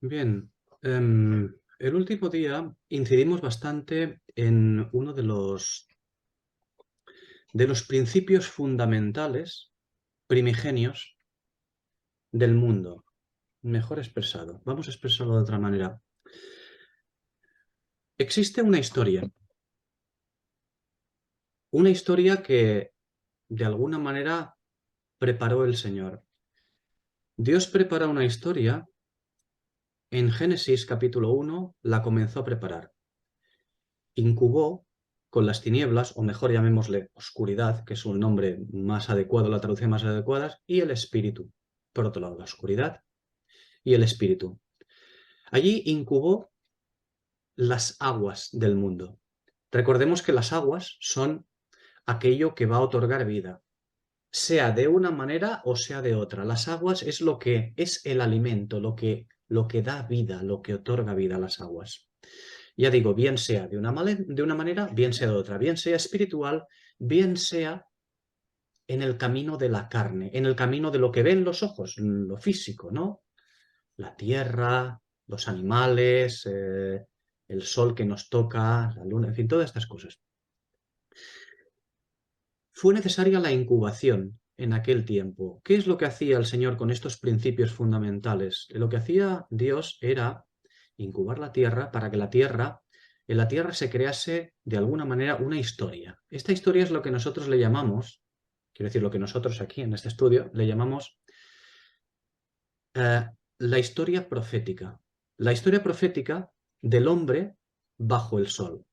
Bien, el último día incidimos bastante en uno de los principios fundamentales, primigenios del mundo. Mejor expresado. Vamos a expresarlo de otra manera. Existe una historia que de alguna manera preparó el Señor. Dios preparó una historia, en Génesis capítulo 1 la comenzó a preparar. Incubó con las tinieblas, o mejor llamémosle oscuridad, que es un nombre más adecuado, la traducción más adecuada, y el espíritu. Por otro lado, la oscuridad y el espíritu. Allí incubó las aguas del mundo. Recordemos que las aguas son aquello que va a otorgar vida, sea de una manera o sea de otra. Las aguas es lo que es el alimento, lo que da vida, lo que otorga vida a las aguas. Ya digo, bien sea de una manera, bien sea de otra, bien sea espiritual, bien sea en el camino de la carne, en el camino de lo que ven los ojos, lo físico, ¿no? La tierra, los animales, el sol que nos toca, la luna, en fin, todas estas cosas. Fue necesaria la incubación en aquel tiempo. ¿Qué es lo que hacía el Señor con estos principios fundamentales? Lo que hacía Dios era incubar la tierra para que en la tierra se crease de alguna manera una historia. Esta historia es lo que nosotros le llamamos, quiero decir, lo que nosotros aquí en este estudio le llamamos eh, la historia profética. La historia profética del hombre bajo el sol.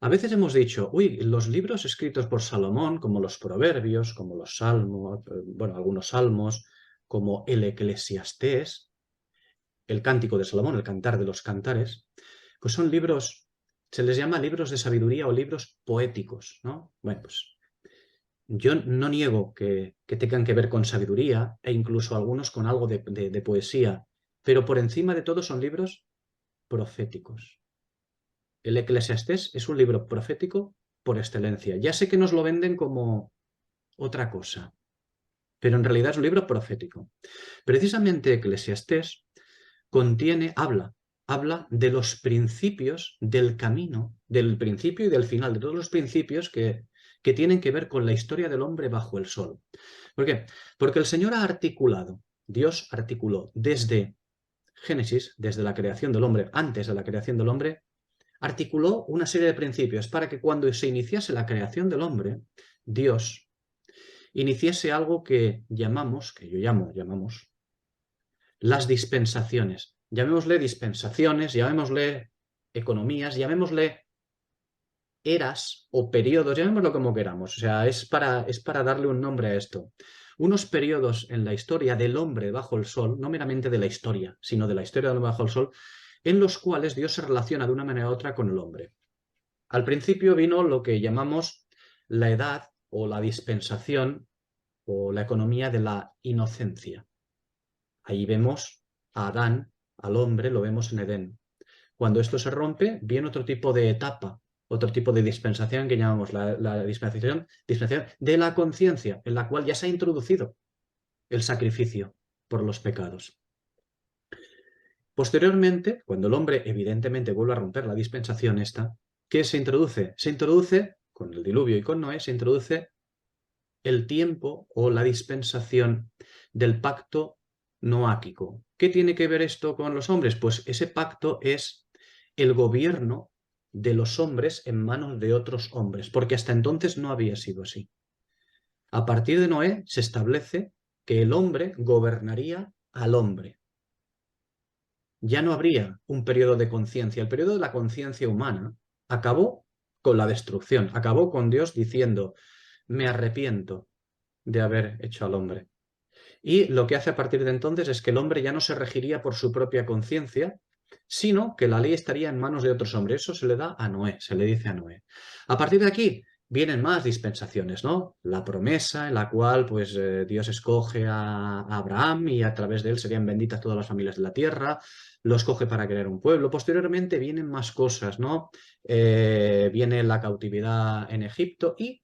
A veces hemos dicho, uy, los libros escritos por Salomón, como los Proverbios, como los Salmos, bueno, algunos Salmos, como el Eclesiastés, el Cántico de Salomón, el Cantar de los Cantares, pues son libros, se les llama libros de sabiduría o libros poéticos, ¿no? Bueno, pues yo no niego que tengan que ver con sabiduría e incluso algunos con algo de poesía, pero por encima de todo son libros proféticos. El Eclesiastés es un libro profético por excelencia. Ya sé que nos lo venden como otra cosa, pero en realidad es un libro profético. Precisamente Eclesiastés habla de los principios del camino, del principio y del final, de todos los principios que tienen que ver con la historia del hombre bajo el sol. ¿Por qué? Porque el Señor Dios articuló desde Génesis, desde la creación del hombre, antes de la creación del hombre, articuló una serie de principios para que cuando se iniciase la creación del hombre, Dios iniciase algo que yo llamamos las dispensaciones. Llamémosle dispensaciones, llamémosle economías, llamémosle eras o periodos, llamémoslo como queramos. O sea, es para darle un nombre a esto. Unos periodos en la historia del hombre bajo el sol, no meramente de la historia, sino de la historia del hombre bajo el sol, en los cuales Dios se relaciona de una manera u otra con el hombre. Al principio vino lo que llamamos la edad o la dispensación o la economía de la inocencia. Ahí vemos a Adán, al hombre, lo vemos en Edén. Cuando esto se rompe, viene otro tipo de etapa, otro tipo de dispensación que llamamos la dispensación de la conciencia, en la cual ya se ha introducido el sacrificio por los pecados. Posteriormente, cuando el hombre evidentemente vuelve a romper la dispensación esta, ¿qué se introduce? Se introduce, con el diluvio y con Noé, se introduce el tiempo o la dispensación del pacto noáquico. ¿Qué tiene que ver esto con los hombres? Pues ese pacto es el gobierno de los hombres en manos de otros hombres, porque hasta entonces no había sido así. A partir de Noé se establece que el hombre gobernaría al hombre. Ya no habría un periodo de conciencia. El periodo de la conciencia humana acabó con la destrucción, acabó con Dios diciendo, me arrepiento de haber hecho al hombre. Y lo que hace a partir de entonces es que el hombre ya no se regiría por su propia conciencia, sino que la ley estaría en manos de otros hombres. Eso se le da a Noé, se le dice a Noé. A partir de aquí vienen más dispensaciones, ¿no? La promesa en la cual pues Dios escoge a Abraham y a través de él serían benditas todas las familias de la tierra, lo escoge para crear un pueblo. Posteriormente vienen más cosas, ¿no? Viene la cautividad en Egipto y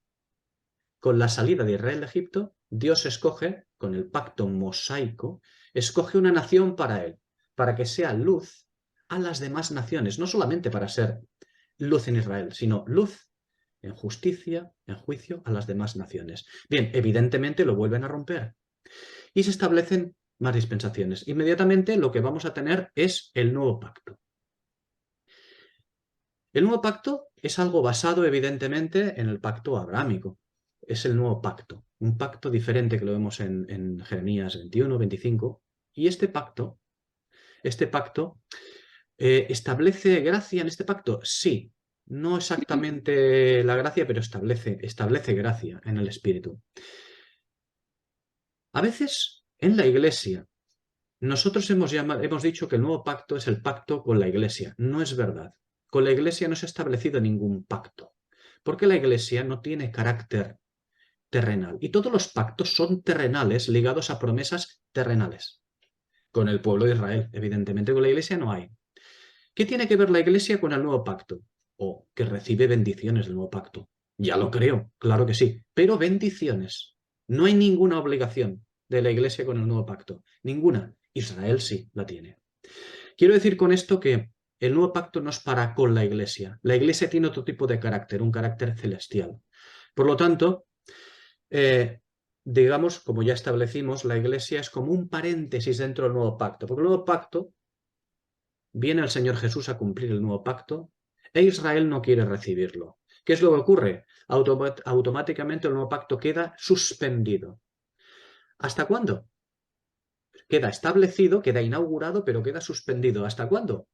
con la salida de Israel de Egipto, Dios escoge, con el pacto mosaico, escoge una nación para él. para que sea luz a las demás naciones, no solamente para ser luz en Israel, sino luz en justicia, en juicio a las demás naciones. Bien, evidentemente lo vuelven a romper y se establecen más dispensaciones. Inmediatamente lo que vamos a tener es el nuevo pacto. El nuevo pacto es algo basado evidentemente en el pacto abrámico. Es el nuevo pacto, un pacto diferente que lo vemos en Jeremías 21, 25. Y este pacto establece gracia en este pacto. Sí, no exactamente la gracia, pero establece gracia en el Espíritu. A veces en la Iglesia nosotros hemos dicho que el nuevo pacto es el pacto con la Iglesia. No es verdad. Con la Iglesia no se ha establecido ningún pacto, porque la Iglesia no tiene carácter terrenal. Y todos los pactos son terrenales, ligados a promesas terrenales. Con el pueblo de Israel, evidentemente, con la Iglesia no hay. ¿Qué tiene que ver la Iglesia con el nuevo pacto? O que recibe bendiciones del nuevo pacto. Ya lo creo, claro que sí, pero bendiciones. No hay ninguna obligación de la Iglesia con el nuevo pacto. Ninguna. Israel sí la tiene. Quiero decir con esto que el nuevo pacto no es para con la Iglesia. La Iglesia tiene otro tipo de carácter, un carácter celestial. Por lo tanto, digamos, como ya establecimos, la Iglesia es como un paréntesis dentro del nuevo pacto, porque el nuevo pacto viene el Señor Jesús a cumplir el nuevo pacto e Israel no quiere recibirlo. ¿Qué es lo que ocurre? Automáticamente el nuevo pacto queda suspendido. ¿Hasta cuándo? Queda establecido, queda inaugurado, pero queda suspendido. ¿Hasta cuándo?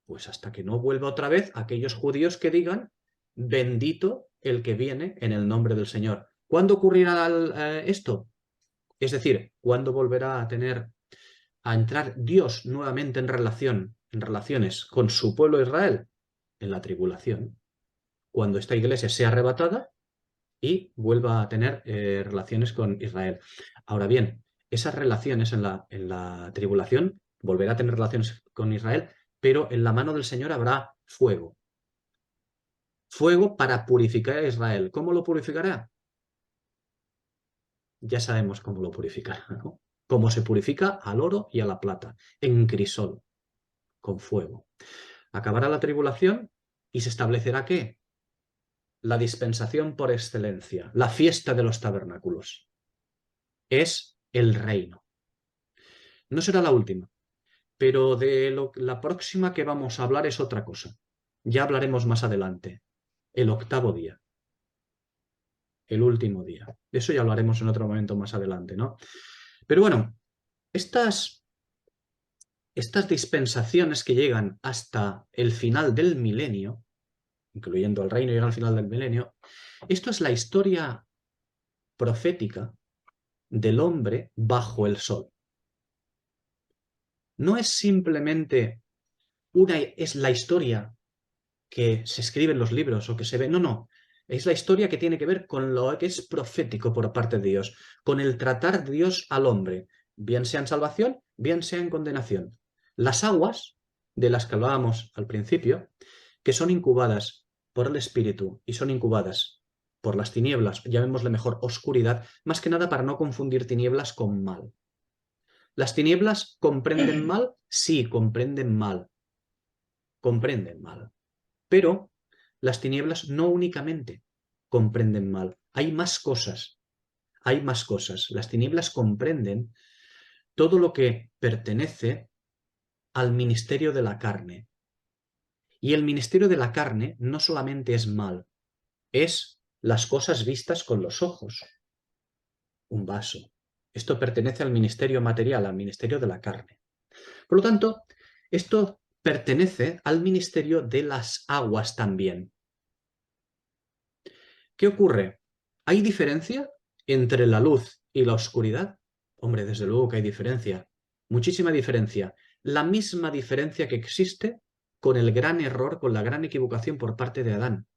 Pues hasta que no vuelva otra vez aquellos judíos que digan, bendito el que viene en el nombre del Señor. ¿Cuándo ocurrirá esto? Es decir, ¿cuándo volverá a entrar Dios nuevamente en relaciones con su pueblo Israel? En la tribulación. Cuando esta iglesia sea arrebatada y vuelva a tener relaciones con Israel. Ahora bien, esas relaciones en la tribulación, volverá a tener relaciones con Israel, pero en la mano del Señor habrá fuego. Fuego para purificar a Israel. ¿Cómo lo purificará? Ya sabemos cómo lo purificará, ¿no? Cómo se purifica al oro y a la plata, en crisol, con fuego. Acabará la tribulación y se establecerá ¿qué? La dispensación por excelencia, la fiesta de los tabernáculos. Es el reino. No será la última, pero la próxima que vamos a hablar es otra cosa. Ya hablaremos más adelante. El octavo día. El último día. Eso ya lo haremos en otro momento más adelante, ¿no? Pero bueno, estas dispensaciones que llegan hasta el final del milenio, incluyendo el reino, llega al final del milenio, esto es la historia profética del hombre bajo el sol. No es simplemente es la historia que se escribe en los libros o que se ve, no. Es la historia que tiene que ver con lo que es profético por parte de Dios, con el tratar de Dios al hombre, bien sea en salvación, bien sea en condenación. Las aguas, de las que hablábamos al principio, que son incubadas por el Espíritu y son incubadas por las tinieblas, llamémosle mejor oscuridad, más que nada para no confundir tinieblas con mal. ¿Las tinieblas comprenden mal? Sí, comprenden mal. Comprenden mal. Pero las tinieblas no únicamente comprenden mal. Hay más cosas. Hay más cosas. Las tinieblas comprenden todo lo que pertenece al ministerio de la carne. Y el ministerio de la carne no solamente es mal, es las cosas vistas con los ojos. Un vaso. Esto pertenece al ministerio material, al ministerio de la carne. Por lo tanto, esto pertenece al ministerio de las aguas también. ¿Qué ocurre? ¿Hay diferencia entre la luz y la oscuridad? Hombre, desde luego que hay diferencia. Muchísima diferencia. La misma diferencia que existe con el gran error, con la gran equivocación por parte de Adán,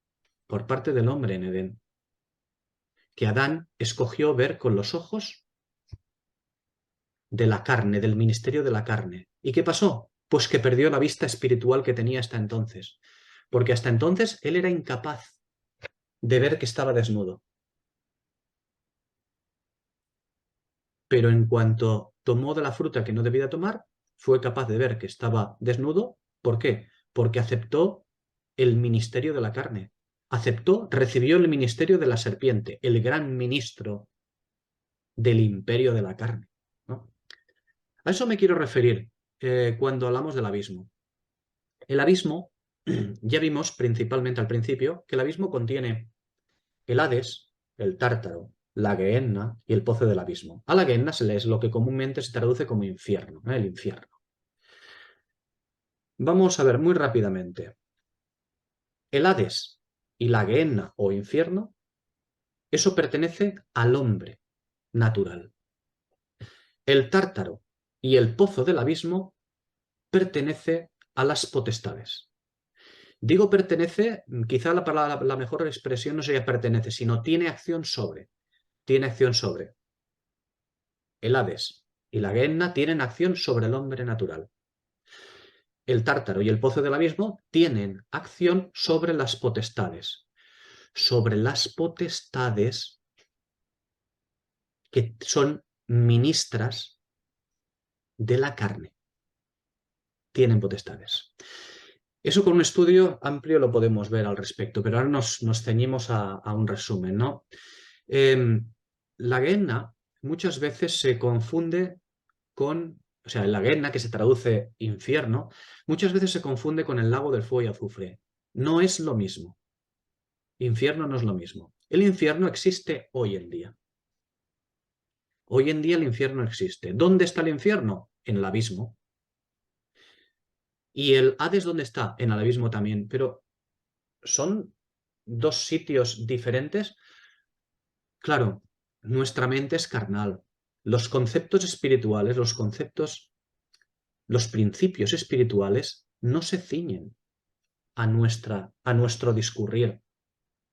por parte del hombre en Edén. Que Adán escogió ver con los ojos de la carne, del ministerio de la carne. ¿Y qué pasó? Pues que perdió la vista espiritual que tenía hasta entonces. Porque hasta entonces él era incapaz de ver que estaba desnudo. Pero en cuanto tomó de la fruta que no debía tomar, fue capaz de ver que estaba desnudo. ¿Por qué? Porque aceptó el ministerio de la carne. Recibió el ministerio de la serpiente, el gran ministro del imperio de la carne, ¿no? A eso me quiero referir cuando hablamos del abismo. El abismo, ya vimos principalmente al principio, que el abismo contiene el Hades, el Tártaro, la Gehenna y el pozo del abismo. A la Gehenna se le es lo que comúnmente se traduce como infierno, el infierno. Vamos a ver muy rápidamente. El Hades y la Gehenna o infierno, eso pertenece al hombre natural. El Tártaro y el pozo del abismo pertenece a las potestades. Digo pertenece, quizá la mejor expresión no sería pertenece, sino tiene acción sobre. Tiene acción sobre. El Hades y la Gehenna tienen acción sobre el hombre natural. El Tártaro y el pozo del abismo tienen acción sobre las potestades. Sobre las potestades que son ministras de la carne. Tienen potestades. Eso con un estudio amplio lo podemos ver al respecto, pero ahora nos ceñimos a un resumen, ¿no? La Gehenna muchas veces se confunde con, o sea, la Gehenna, que se traduce infierno, muchas veces se confunde con el lago del fuego y azufre. No es lo mismo. Infierno no es lo mismo. El infierno existe hoy en día. Hoy en día el infierno existe. ¿Dónde está el infierno? En el abismo. ¿Y el Hades dónde está? En el abismo también. Pero ¿son dos sitios diferentes? Claro, nuestra mente es carnal. Los conceptos espirituales, los principios espirituales no se ciñen a nuestro discurrir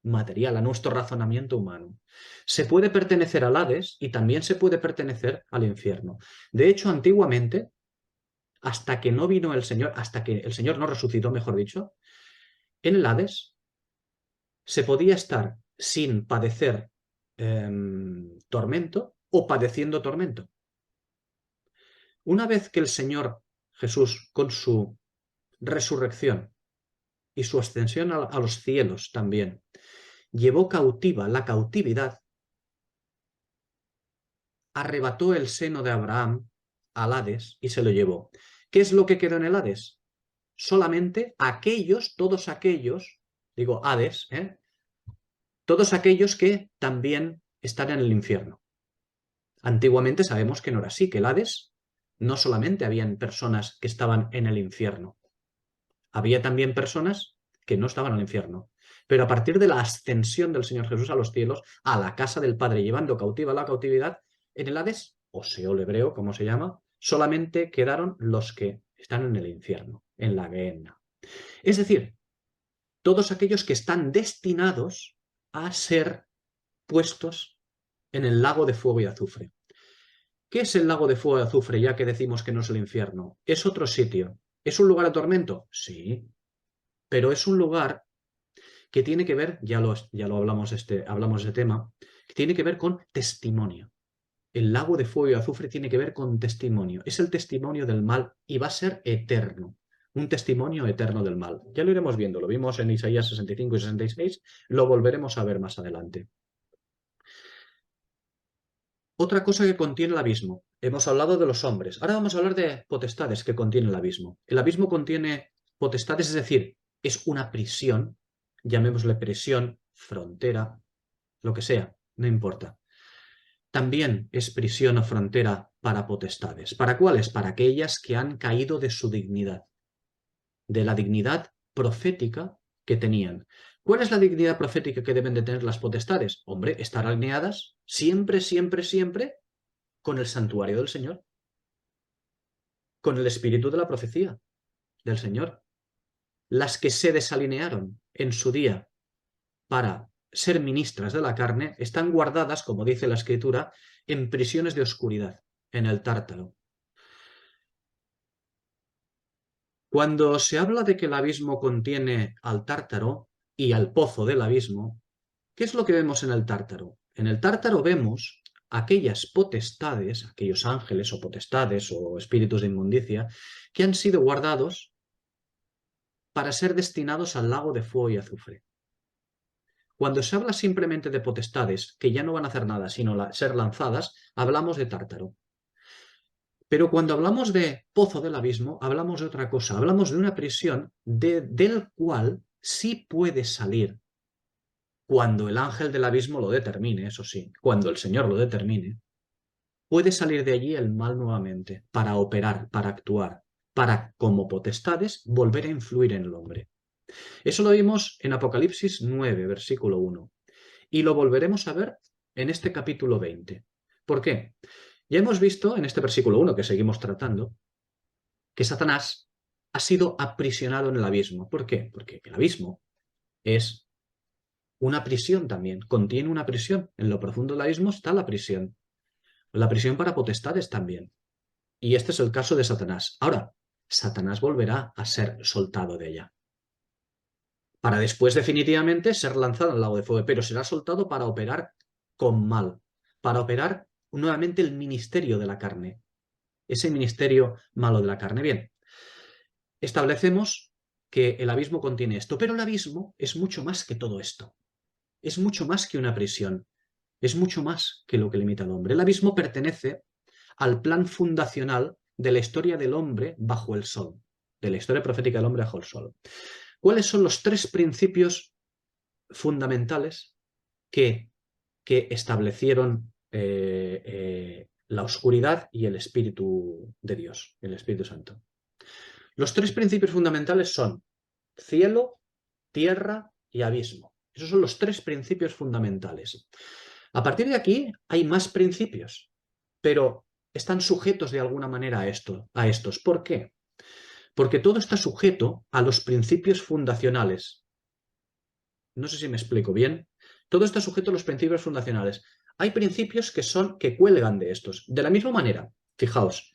material, a nuestro razonamiento humano. Se puede pertenecer al Hades y también se puede pertenecer al infierno. De hecho, antiguamente, hasta que no vino el Señor, hasta que el Señor no resucitó, mejor dicho, en el Hades se podía estar sin padecer tormento o padeciendo tormento. Una vez que el Señor Jesús, con su resurrección y su ascensión a los cielos también, llevó cautiva la cautividad, arrebató el seno de Abraham al Hades y se lo llevó. ¿Qué es lo que quedó en el Hades? Solamente aquellos, todos aquellos, digo Hades, todos aquellos que también están en el infierno. Antiguamente sabemos que no era así, que el Hades no solamente habían personas que estaban en el infierno, había también personas que no estaban en el infierno. Pero a partir de la ascensión del Señor Jesús a los cielos, a la casa del Padre, llevando cautiva la cautividad, en el Hades, o Seol hebreo, como se llama, solamente quedaron los que están en el infierno, en la Gehenna. Es decir, todos aquellos que están destinados a ser puestos en el lago de fuego y azufre. ¿Qué es el lago de fuego y azufre, ya que decimos que no es el infierno? Es otro sitio. ¿Es un lugar de tormento? Sí, pero es un lugar que tiene que ver, ya lo hablamos de este tema, que tiene que ver con testimonio. El lago de fuego y azufre tiene que ver con testimonio. Es el testimonio del mal y va a ser eterno. Un testimonio eterno del mal. Ya lo iremos viendo, lo vimos en Isaías 65 y 66, lo volveremos a ver más adelante. Otra cosa que contiene el abismo. Hemos hablado de los hombres. Ahora vamos a hablar de potestades que contiene el abismo. El abismo contiene potestades, es decir, es una prisión, llamémosle prisión, frontera, lo que sea, no importa. También es prisión o frontera para potestades. ¿Para cuáles? Para aquellas que han caído de su dignidad, de la dignidad profética que tenían. ¿Cuál es la dignidad profética que deben de tener las potestades? Hombre, estar alineadas siempre, siempre, siempre con el santuario del Señor, con el espíritu de la profecía del Señor. Las que se desalinearon en su día para ser ministras de la carne están guardadas, como dice la Escritura, en prisiones de oscuridad, en el Tártaro. Cuando se habla de que el abismo contiene al Tártaro y al pozo del abismo, ¿qué es lo que vemos en el Tártaro? En el Tártaro vemos aquellas potestades, aquellos ángeles o potestades o espíritus de inmundicia que han sido guardados para ser destinados al lago de fuego y azufre. Cuando se habla simplemente de potestades que ya no van a hacer nada sino ser lanzadas, hablamos de Tártaro. Pero cuando hablamos de pozo del abismo, hablamos de otra cosa. Hablamos de una prisión del cual sí puede salir cuando el ángel del abismo lo determine, eso sí, cuando el Señor lo determine, puede salir de allí el mal nuevamente para operar, para actuar, para, como potestades, volver a influir en el hombre. Eso lo vimos en Apocalipsis 9, versículo 1. Y lo volveremos a ver en este capítulo 20. ¿Por qué? Ya hemos visto en este versículo 1 que seguimos tratando que Satanás ha sido aprisionado en el abismo. ¿Por qué? Porque el abismo es una prisión también, contiene una prisión. En lo profundo del abismo está la prisión para potestades también. Y este es el caso de Satanás. Ahora, Satanás volverá a ser soltado de ella, para después definitivamente ser lanzado al lago de fuego, pero será soltado para operar con mal, para operar nuevamente el ministerio de la carne, ese ministerio malo de la carne. Bien, establecemos que el abismo contiene esto, pero el abismo es mucho más que todo esto. Es mucho más que una prisión, es mucho más que lo que limita al hombre. El abismo pertenece al plan fundacional de la historia del hombre bajo el sol, de la historia profética del hombre bajo el sol. ¿Cuáles son los tres principios fundamentales que establecieron la oscuridad y el Espíritu de Dios, el Espíritu Santo? Los tres principios fundamentales son cielo, tierra y abismo. Esos son los tres principios fundamentales. A partir de aquí hay más principios, pero están sujetos de alguna manera a estos. ¿Por qué? Porque todo está sujeto a los principios fundacionales. No sé si me explico bien. Todo está sujeto a los principios fundacionales. Hay principios que cuelgan de estos. De la misma manera, fijaos,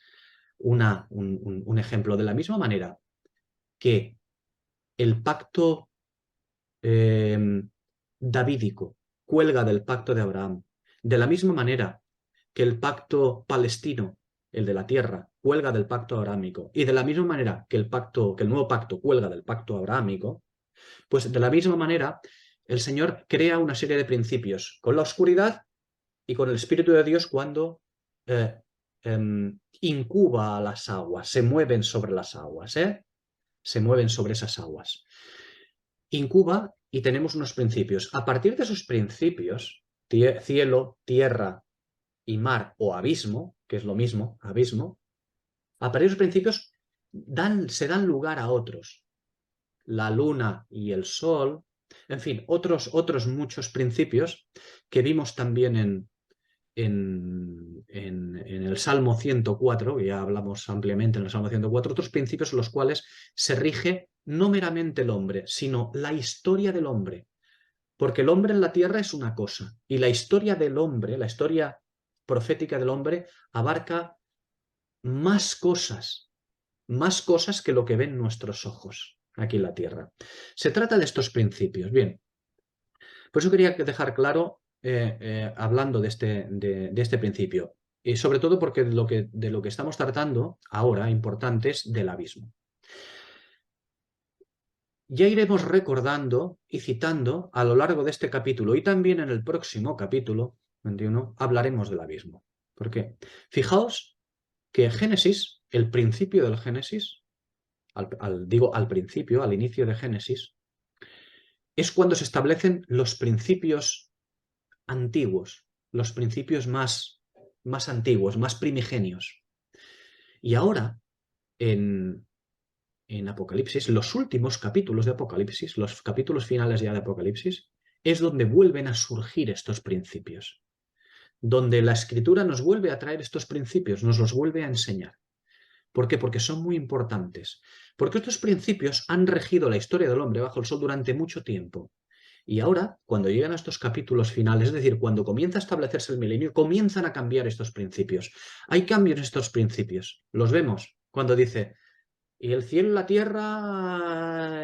un ejemplo, de la misma manera que el pacto davídico cuelga del pacto de Abraham, de la misma manera que el pacto palestino, el de la tierra, cuelga del pacto abrahámico, y de la misma manera que el nuevo pacto cuelga del pacto abrahámico, pues de la misma manera el Señor crea una serie de principios con la oscuridad y con el Espíritu de Dios cuando incuba a las aguas, se mueven sobre las aguas, se mueven sobre esas aguas. Incuba y tenemos unos principios. A partir de esos principios, cielo, tierra y mar o abismo, que es lo mismo, abismo, a partir de esos principios se dan lugar a otros. La luna y el sol, en fin, otros muchos principios que vimos también en el Salmo 104, que ya hablamos ampliamente en el Salmo 104, otros principios en los cuales se rige no meramente el hombre, sino la historia del hombre. Porque el hombre en la tierra es una cosa, y la historia del hombre, la historia profética del hombre, abarca más cosas que lo que ven nuestros ojos aquí en la tierra. Se trata de estos principios. Bien, por eso quería dejar claro, hablando de este principio, y sobre todo porque de lo que estamos tratando ahora, importante, es del abismo. Ya iremos recordando y citando a lo largo de este capítulo y también en el próximo capítulo 21 hablaremos del abismo. ¿Por qué? Fijaos que Génesis, el principio del Génesis, al principio, al inicio de Génesis, es cuando se establecen los principios antiguos, los principios más antiguos, más primigenios. Y ahora, en Apocalipsis, los últimos capítulos de Apocalipsis, los capítulos finales ya de Apocalipsis, es donde vuelven a surgir estos principios, donde la Escritura nos vuelve a traer estos principios, nos los vuelve a enseñar. ¿Por qué? Porque son muy importantes. Porque estos principios han regido la historia del hombre bajo el sol durante mucho tiempo. Y ahora, cuando llegan a estos capítulos finales, es decir, cuando comienza a establecerse el milenio, comienzan a cambiar estos principios. Hay cambios en estos principios. Los vemos cuando dice, y el cielo y la tierra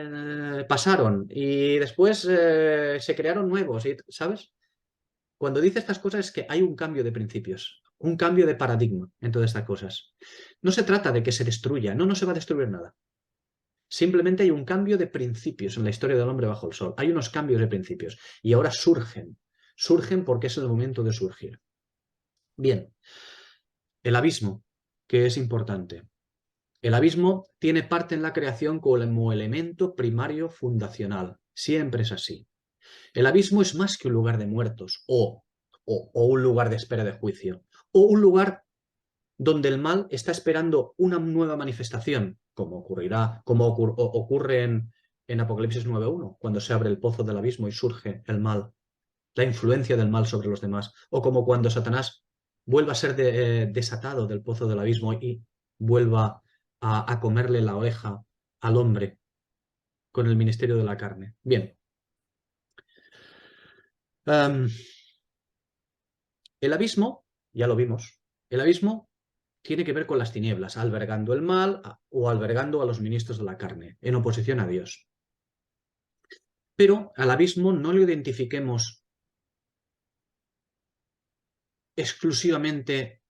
pasaron, y después se crearon nuevos, ¿sabes? cuando dice estas cosas es que hay un cambio de principios, un cambio de paradigma en todas estas cosas. No se trata de que se destruya, no se va a destruir nada. Simplemente hay un cambio de principios en la historia del hombre bajo el sol. Hay unos cambios de principios y ahora surgen. Surgen porque es el momento de surgir. Bien, el abismo, que es importante. El abismo tiene parte en la creación como elemento primario fundacional. Siempre es así. El abismo es más que un lugar de muertos o un lugar de espera de juicio o un lugar donde el mal está esperando una nueva manifestación, como ocurre en Apocalipsis 9.1, cuando se abre el pozo del abismo y surge el mal, la influencia del mal sobre los demás, o como cuando Satanás vuelva a ser desatado del pozo del abismo y vuelva a comerle la oreja al hombre con el ministerio de la carne. Bien. El abismo, ya lo vimos, el abismo tiene que ver con las tinieblas, albergando el mal o albergando a los ministros de la carne, en oposición a Dios. Pero al abismo no lo identifiquemos exclusivamente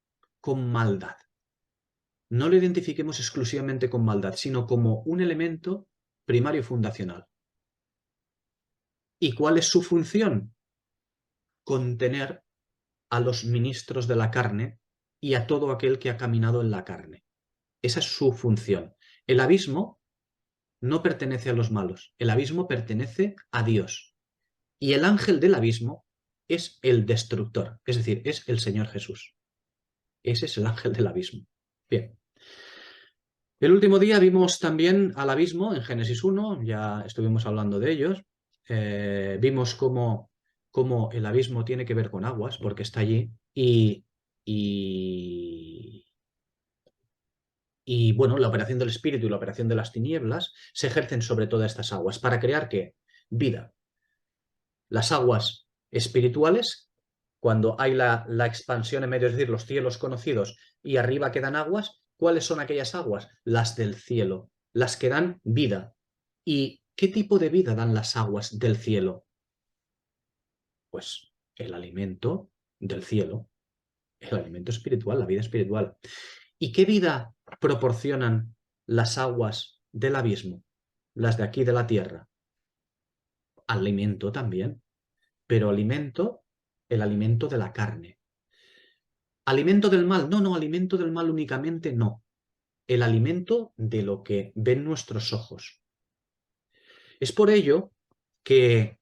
con maldad. No lo identifiquemos exclusivamente con maldad, sino como un elemento primario fundacional. ¿Y cuál es su función? Contener a los ministros de la carne y a todo aquel que ha caminado en la carne. Esa es su función. El abismo no pertenece a los malos, el abismo pertenece a Dios. Y el ángel del abismo es el destructor, es decir, es el Señor Jesús. Ese es el ángel del abismo. Bien. El último día vimos también al abismo en Génesis 1, ya estuvimos hablando de ellos. Vimos cómo el abismo tiene que ver con aguas, porque está allí, y bueno, la operación del espíritu y la operación de las tinieblas se ejercen sobre todas estas aguas. ¿Para crear qué? Vida. Las aguas espirituales, cuando hay la expansión en medio, es decir, los cielos conocidos y arriba quedan aguas, ¿cuáles son aquellas aguas? Las del cielo, las que dan vida. ¿Y qué tipo de vida dan las aguas del cielo? Pues el alimento del cielo, el alimento espiritual, la vida espiritual. ¿Y qué vida proporcionan las aguas del abismo, las de aquí de la tierra? Alimento también, pero el alimento de la carne. ¿Alimento del mal? No, alimento del mal únicamente no. El alimento de lo que ven nuestros ojos. Es por ello que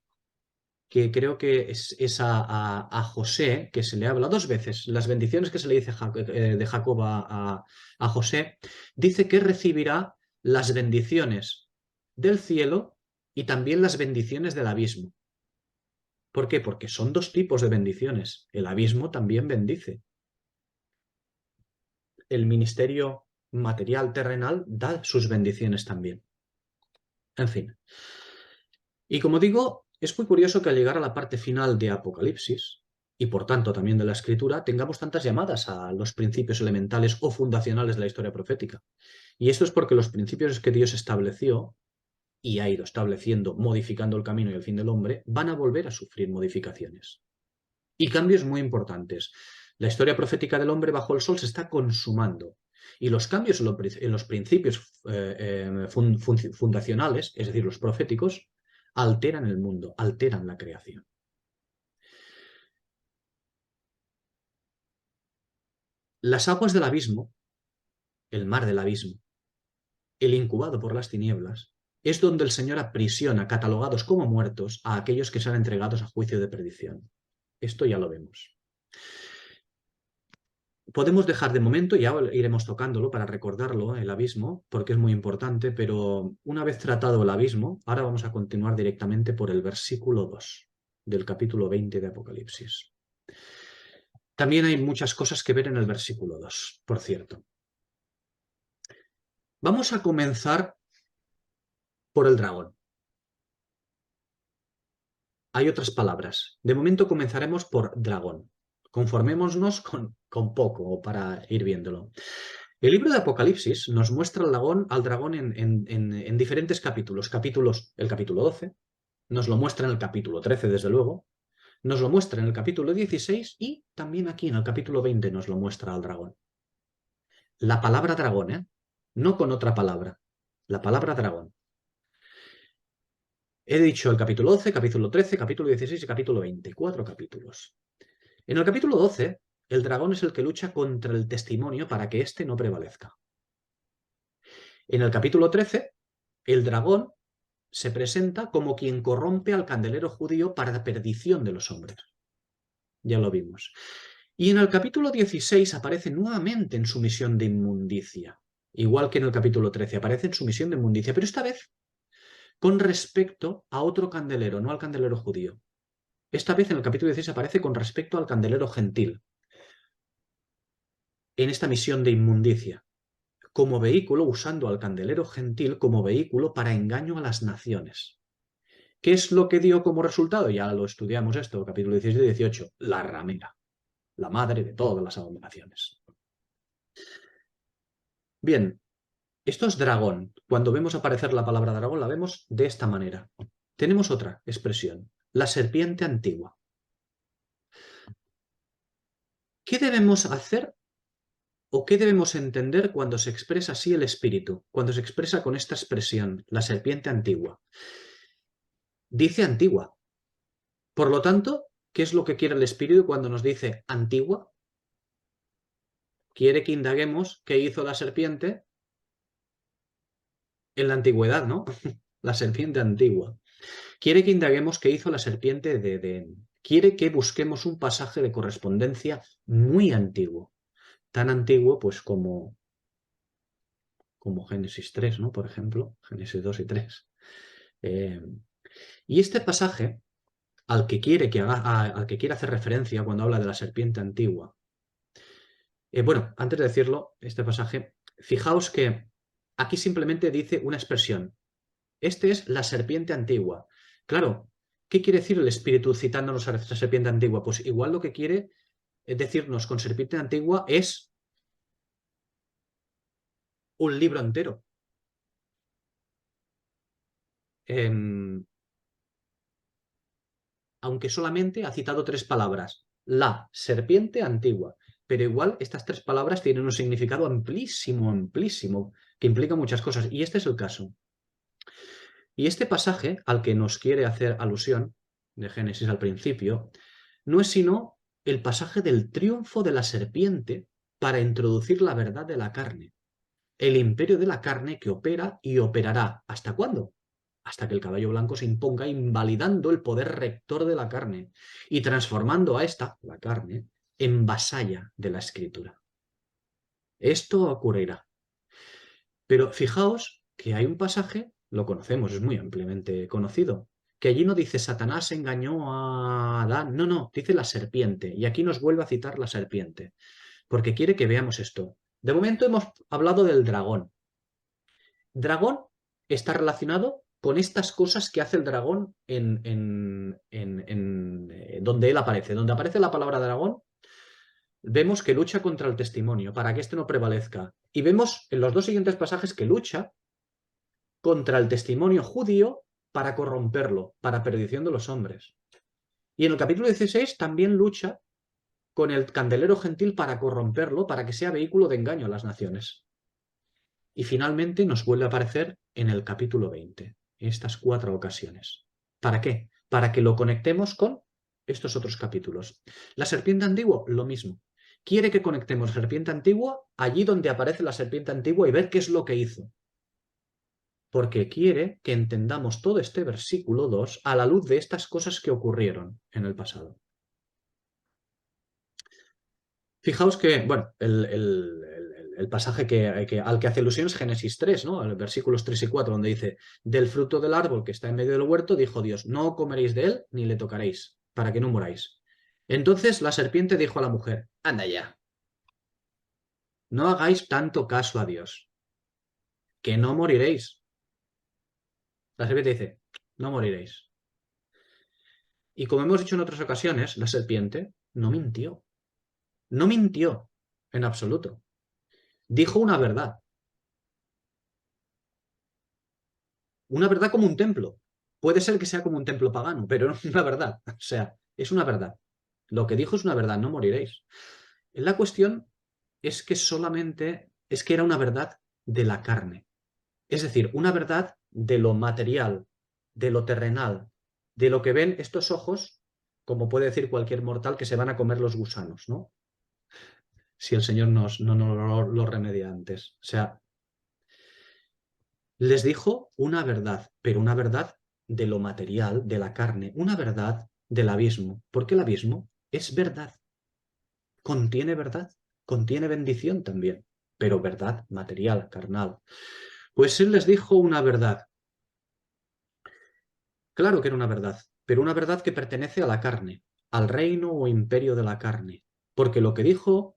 creo que es a José que se le habla dos veces. Las bendiciones que se le dice de Jacob a José, dice que recibirá las bendiciones del cielo y también las bendiciones del abismo. ¿Por qué? Porque son dos tipos de bendiciones. El abismo también bendice. El ministerio material terrenal da sus bendiciones también. En fin. Y como digo, es muy curioso que al llegar a la parte final de Apocalipsis, y por tanto también de la Escritura, tengamos tantas llamadas a los principios elementales o fundacionales de la historia profética. Y esto es porque los principios que Dios estableció y ha ido estableciendo, modificando el camino y el fin del hombre, van a volver a sufrir modificaciones. Y cambios muy importantes. La historia profética del hombre bajo el sol se está consumando. Y los cambios en los principios fundacionales, es decir, los proféticos, alteran el mundo, alteran la creación. Las aguas del abismo, el mar del abismo, el incubado por las tinieblas, es donde el Señor aprisiona, catalogados como muertos, a aquellos que sean entregados a juicio de perdición. Esto ya lo vemos. Podemos dejar de momento, ya iremos tocándolo para recordarlo, el abismo, porque es muy importante, pero una vez tratado el abismo, ahora vamos a continuar directamente por el versículo 2 del capítulo 20 de Apocalipsis. También hay muchas cosas que ver en el versículo 2, por cierto. Vamos a comenzar por el dragón. Hay otras palabras. De momento comenzaremos por dragón. Conformémonos con poco para ir viéndolo. El libro de Apocalipsis nos muestra al dragón en diferentes capítulos. El capítulo 12, nos lo muestra en el capítulo 13, desde luego. Nos lo muestra en el capítulo 16 y también aquí en el capítulo 20 nos lo muestra al dragón. La palabra dragón, ¿eh? No con otra palabra. La palabra dragón. He dicho el capítulo 12, capítulo 13, capítulo 16 y capítulo 20. 4 capítulos. En el capítulo 12, el dragón es el que lucha contra el testimonio para que éste no prevalezca. En el capítulo 13, el dragón se presenta como quien corrompe al candelero judío para la perdición de los hombres. Ya lo vimos. Y en el capítulo 16 aparece nuevamente en su misión de inmundicia. Igual que en el capítulo 13, aparece en su misión de inmundicia, pero esta vez con respecto a otro candelero, no al candelero judío. Esta vez en el capítulo 16 aparece con respecto al candelero gentil, en esta misión de inmundicia, como vehículo, usando al candelero gentil como vehículo para engaño a las naciones. ¿Qué es lo que dio como resultado? Ya lo estudiamos esto, capítulo 16 y 18, la ramera, la madre de todas las abominaciones. Bien, esto es dragón. Cuando vemos aparecer la palabra dragón, la vemos de esta manera. Tenemos otra expresión, la serpiente antigua. ¿Qué debemos hacer o qué debemos entender cuando se expresa así el espíritu? Cuando se expresa con esta expresión, la serpiente antigua. Dice antigua. Por lo tanto, ¿qué es lo que quiere el espíritu cuando nos dice antigua? Quiere que indaguemos qué hizo la serpiente en la antigüedad, ¿no? La serpiente antigua. Quiere que indaguemos qué hizo la serpiente de Edén. Quiere que busquemos un pasaje de correspondencia muy antiguo. Tan antiguo, pues, como Génesis 3, ¿no? Por ejemplo, Génesis 2 y 3. Y este pasaje, al que quiere hacer referencia cuando habla de la serpiente antigua, bueno, antes de decirlo, este pasaje, fijaos que aquí simplemente dice una expresión. Este es la serpiente antigua. Claro, ¿qué quiere decir el espíritu citándonos a la serpiente antigua? Pues igual lo que quiere decirnos con serpiente antigua es un libro entero. Aunque solamente ha citado 3 palabras. La serpiente antigua. Pero igual estas 3 palabras tienen un significado amplísimo, amplísimo, que implica muchas cosas. Y este es el caso. Y este pasaje al que nos quiere hacer alusión, de Génesis al principio, no es sino el pasaje del triunfo de la serpiente para introducir la verdad de la carne. El imperio de la carne que opera y operará. ¿Hasta cuándo? Hasta que el caballo blanco se imponga, invalidando el poder rector de la carne y transformando a esta, la carne, en vasalla de la escritura. Esto ocurrirá. Pero fijaos que hay un pasaje, lo conocemos, es muy ampliamente conocido, que allí no dice Satanás engañó a Adán, no, dice la serpiente, y aquí nos vuelve a citar la serpiente, porque quiere que veamos esto. De momento hemos hablado del dragón. Dragón está relacionado con estas cosas que hace el dragón donde él aparece. Donde aparece la palabra dragón, vemos que lucha contra el testimonio, para que éste no prevalezca. Y vemos en los 2 siguientes pasajes que lucha contra el testimonio judío para corromperlo, para perdición de los hombres. Y en el capítulo 16 también lucha con el candelero gentil para corromperlo, para que sea vehículo de engaño a las naciones. Y finalmente nos vuelve a aparecer en el capítulo 20, en estas 4 ocasiones. ¿Para qué? Para que lo conectemos con estos otros capítulos. La serpiente antigua, lo mismo. Quiere que conectemos la serpiente antigua allí donde aparece la serpiente antigua y ver qué es lo que hizo. Porque quiere que entendamos todo este versículo 2 a la luz de estas cosas que ocurrieron en el pasado. Fijaos que, bueno, el pasaje al que hace alusión es Génesis 3, ¿no? En versículos 3 y 4, donde dice, del fruto del árbol que está en medio del huerto, dijo Dios, no comeréis de él ni le tocaréis, para que no muráis. Entonces la serpiente dijo a la mujer, anda ya, no hagáis tanto caso a Dios, que no moriréis. La serpiente dice, no moriréis. Y como hemos dicho en otras ocasiones, la serpiente no mintió. No mintió en absoluto. Dijo una verdad. Una verdad como un templo. Puede ser que sea como un templo pagano, pero no es una verdad. O sea, es una verdad. Lo que dijo es una verdad, no moriréis. La cuestión es que era una verdad de la carne. Es decir, una verdad de lo material, de lo terrenal, de lo que ven estos ojos, como puede decir cualquier mortal, que se van a comer los gusanos, ¿no? Si el Señor no nos lo remedia antes. O sea, les dijo una verdad, pero una verdad de lo material, de la carne, una verdad del abismo, porque el abismo es verdad, contiene bendición también, pero verdad material, carnal. Pues Él les dijo una verdad. Claro que era una verdad, pero una verdad que pertenece a la carne, al reino o imperio de la carne, porque lo que dijo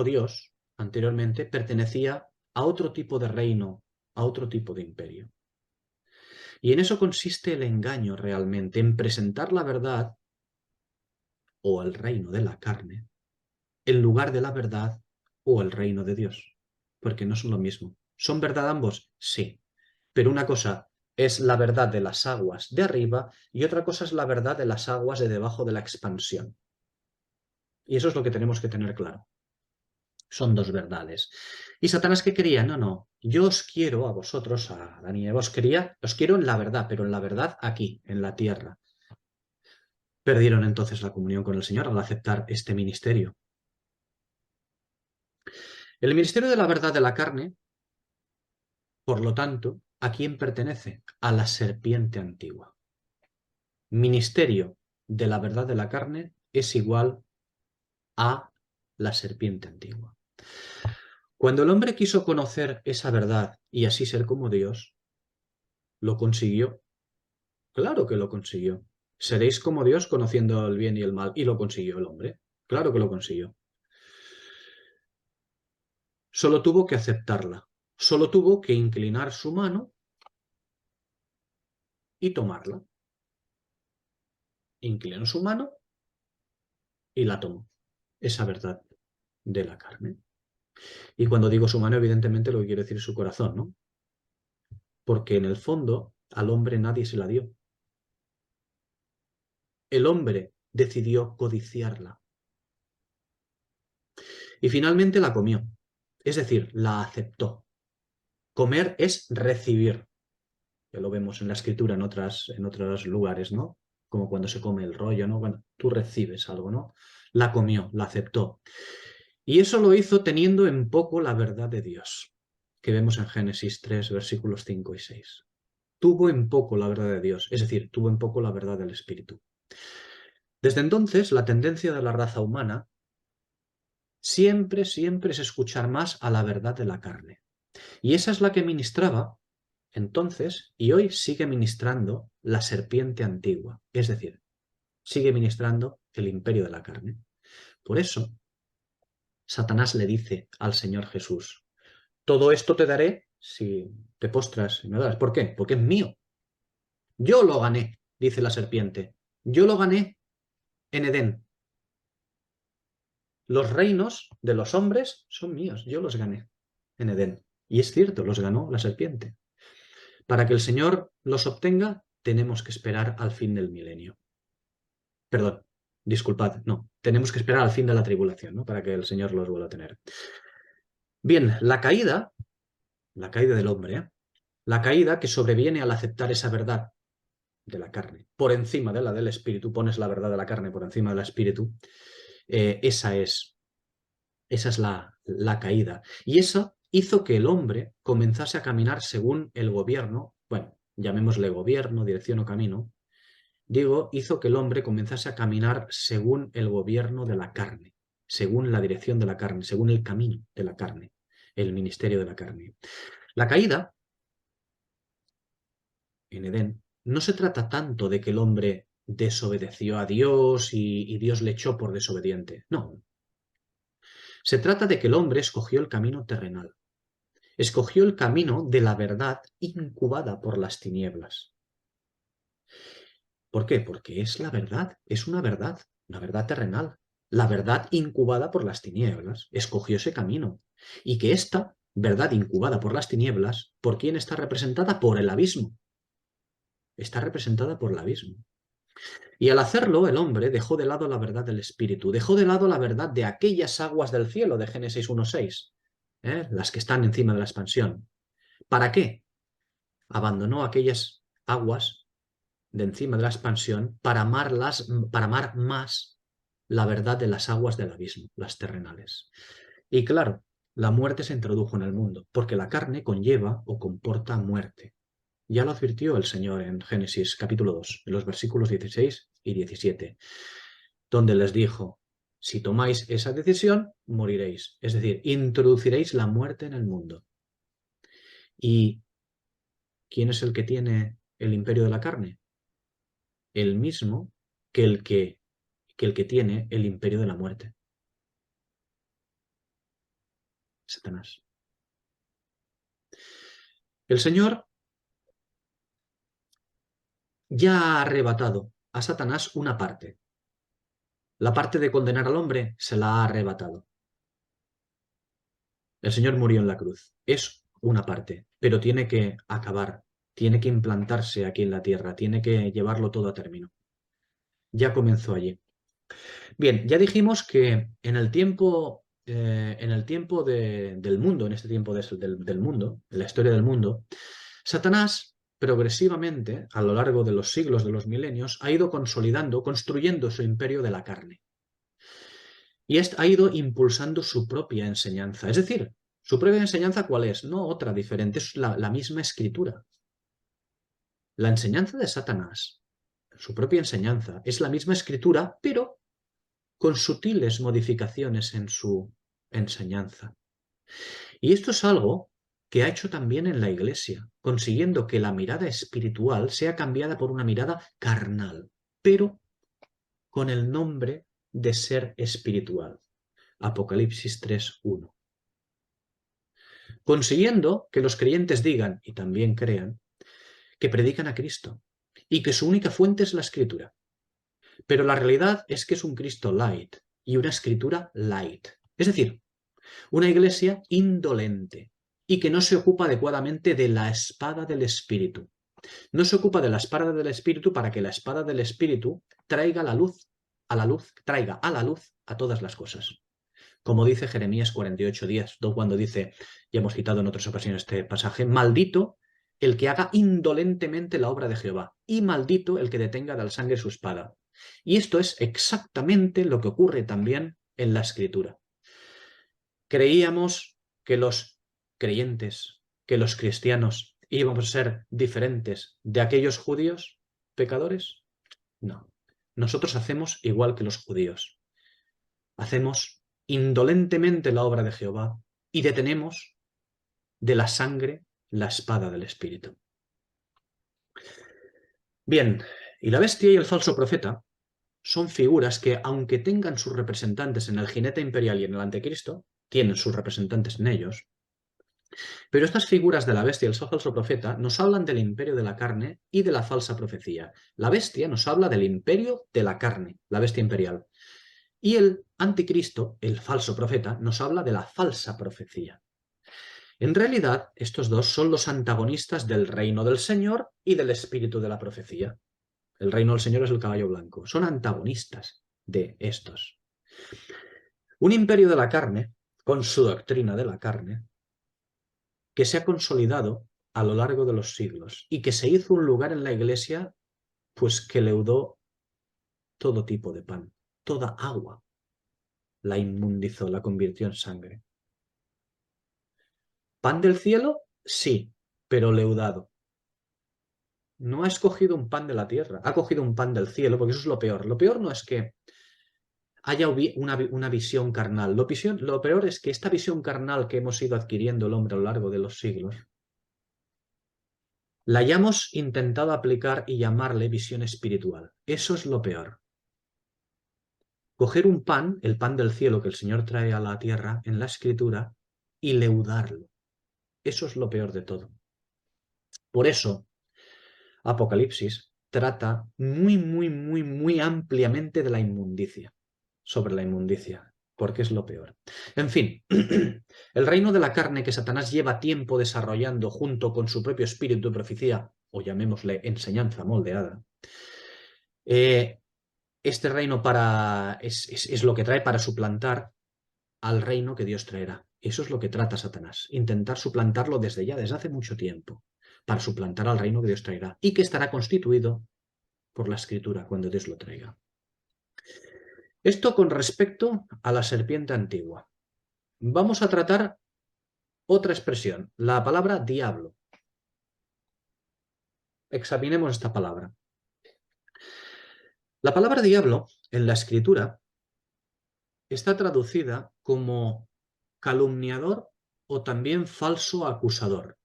Dios anteriormente pertenecía a otro tipo de reino, a otro tipo de imperio. Y en eso consiste el engaño realmente, en presentar la verdad o el reino de la carne en lugar de la verdad o el reino de Dios, porque no son lo mismo. ¿Son verdad ambos? Sí, pero una cosa es la verdad de las aguas de arriba y otra cosa es la verdad de las aguas de debajo de la expansión. Y eso es lo que tenemos que tener claro. Son dos verdades. ¿Y Satanás qué quería? No, no. Yo os quiero a vosotros, a Adán y Eva, os quiero en la verdad, pero en la verdad aquí, en la tierra. Perdieron entonces la comunión con el Señor al aceptar este ministerio. El ministerio de la verdad de la carne, por lo tanto, ¿a quién pertenece? A la serpiente antigua. Ministerio de la verdad de la carne es igual a la serpiente antigua. Cuando el hombre quiso conocer esa verdad y así ser como Dios, lo consiguió. Claro que lo consiguió. Seréis como Dios conociendo el bien y el mal. Y lo consiguió el hombre. Claro que lo consiguió. Solo tuvo que aceptarla. Solo tuvo que inclinar su mano y tomarla. Inclinó su mano y la tomó. Esa verdad de la carne. Y cuando digo su mano, evidentemente lo que quiero decir es su corazón, ¿no? Porque en el fondo al hombre nadie se la dio. El hombre decidió codiciarla. Y finalmente la comió. Es decir, la aceptó. Comer es recibir. Ya lo vemos en la escritura en otros lugares, ¿no? Como cuando se come el rollo, ¿no? Bueno, tú recibes algo, ¿no? La comió, la aceptó. Y eso lo hizo teniendo en poco la verdad de Dios, que vemos en Génesis 3, versículos 5 y 6. Tuvo en poco la verdad de Dios, es decir, tuvo en poco la verdad del Espíritu. Desde entonces, la tendencia de la raza humana siempre es escuchar más a la verdad de la carne. Y esa es la que ministraba entonces y hoy sigue ministrando la serpiente antigua, es decir, sigue ministrando el imperio de la carne. Por eso, Satanás le dice al Señor Jesús, todo esto te daré si te postras y me das. ¿Por qué? Porque es mío. Yo lo gané, dice la serpiente. Yo lo gané en Edén. Los reinos de los hombres son míos, yo los gané en Edén. Y es cierto, los ganó la serpiente. Para que el Señor los obtenga, tenemos que esperar al fin del milenio. Perdón, disculpad, no, tenemos que esperar al fin de la tribulación, ¿no? Para que el Señor los vuelva a tener. Bien, la caída del hombre, ¿eh? La caída que sobreviene al aceptar esa verdad de la carne por encima de la del espíritu, pones la verdad de la carne por encima del espíritu, esa es la caída. Y eso hizo que el hombre comenzase a caminar según el gobierno, bueno, llamémosle gobierno, dirección o camino, digo, hizo que el hombre comenzase a caminar según el gobierno de la carne, según la dirección de la carne, según el camino de la carne, el ministerio de la carne. La caída en Edén no se trata tanto de que el hombre desobedeció a Dios y Dios le echó por desobediente. No. Se trata de que el hombre escogió el camino terrenal. Escogió el camino de la verdad incubada por las tinieblas. ¿Por qué? Porque es la verdad, es una verdad terrenal. La verdad incubada por las tinieblas. Escogió ese camino. Y que esta verdad incubada por las tinieblas, ¿por quién está representada? Por el abismo. Está representada por el abismo. Y al hacerlo, el hombre dejó de lado la verdad del espíritu, dejó de lado la verdad de aquellas aguas del cielo de Génesis 1:6, las que están encima de la expansión. ¿Para qué? Abandonó aquellas aguas de encima de la expansión para amar más la verdad de las aguas del abismo, las terrenales. Y claro, la muerte se introdujo en el mundo, porque la carne conlleva o comporta muerte. Ya lo advirtió el Señor en Génesis capítulo 2, en los versículos 16 y 17, donde les dijo, si tomáis esa decisión, moriréis. Es decir, introduciréis la muerte en el mundo. ¿Y quién es el que tiene el imperio de la carne? El mismo que el que tiene el imperio de la muerte, Satanás. El Señor ya ha arrebatado a Satanás una parte. La parte de condenar al hombre se la ha arrebatado. El Señor murió en la cruz. Es una parte, pero tiene que acabar, tiene que implantarse aquí en la tierra, tiene que llevarlo todo a término. Ya comenzó allí. Bien, ya dijimos que en el tiempo del mundo, en este tiempo del mundo, en la historia del mundo, Satanás progresivamente, a lo largo de los siglos, de los milenios, ha ido consolidando, construyendo su imperio de la carne. Y ha ido impulsando su propia enseñanza. Es decir, ¿su propia enseñanza cuál es? No otra diferente, es la misma escritura. La enseñanza de Satanás, su propia enseñanza, es la misma escritura, pero con sutiles modificaciones en su enseñanza. Y esto es algo que ha hecho también en la Iglesia, consiguiendo que la mirada espiritual sea cambiada por una mirada carnal, pero con el nombre de ser espiritual. Apocalipsis 3:1. Consiguiendo que los creyentes digan, y también crean, que predican a Cristo y que su única fuente es la Escritura. Pero la realidad es que es un Cristo light y una Escritura light. Es decir, una iglesia indolente y que no se ocupa adecuadamente de la espada del Espíritu. No se ocupa de la espada del Espíritu para que la espada del Espíritu traiga traiga a la luz a todas las cosas. Como dice Jeremías 48:10, cuando dice, ya hemos citado en otras ocasiones este pasaje, maldito el que haga indolentemente la obra de Jehová, y maldito el que detenga de la sangre su espada. Y esto es exactamente lo que ocurre también en la Escritura. Creíamos que los creyentes, que los cristianos íbamos a ser diferentes de aquellos judíos pecadores. No, nosotros hacemos igual que los judíos. Hacemos indolentemente la obra de Jehová y detenemos de la sangre la espada del Espíritu. Bien, y la bestia y el falso profeta son figuras que, aunque tengan sus representantes en el jinete imperial y en el anticristo, tienen sus representantes en ellos, pero estas figuras de la bestia y el falso profeta nos hablan del imperio de la carne y de la falsa profecía. La bestia nos habla del imperio de la carne, la bestia imperial. Y el anticristo, el falso profeta, nos habla de la falsa profecía. En realidad, estos dos son los antagonistas del reino del Señor y del espíritu de la profecía. El reino del Señor es el caballo blanco. Son antagonistas de estos. Un imperio de la carne, con su doctrina de la carne, que se ha consolidado a lo largo de los siglos y que se hizo un lugar en la Iglesia, pues que leudó todo tipo de pan, toda agua, la inmundizó, la convirtió en sangre. ¿Pan del cielo? Sí, pero leudado. No ha escogido un pan de la tierra, ha cogido un pan del cielo, porque eso es lo peor. Lo peor no es que haya una visión carnal. Lo peor es que esta visión carnal que hemos ido adquiriendo el hombre a lo largo de los siglos, la hayamos intentado aplicar y llamarle visión espiritual. Eso es lo peor. Coger un pan, el pan del cielo que el Señor trae a la tierra en la Escritura, y leudarlo. Eso es lo peor de todo. Por eso, Apocalipsis trata muy ampliamente de la inmundicia, sobre la inmundicia, porque es lo peor. En fin, el reino de la carne que Satanás lleva tiempo desarrollando junto con su propio espíritu de profecía, o llamémosle enseñanza moldeada, Este reino es lo que trae para suplantar al reino que Dios traerá. Eso es lo que trata Satanás, intentar suplantarlo desde ya, desde hace mucho tiempo, para suplantar al reino que Dios traerá y que estará constituido por la Escritura cuando Dios lo traiga. Esto con respecto a la serpiente antigua. Vamos a tratar otra expresión, la palabra diablo. Examinemos esta palabra. La palabra diablo en la Escritura está traducida como calumniador o también falso acusador,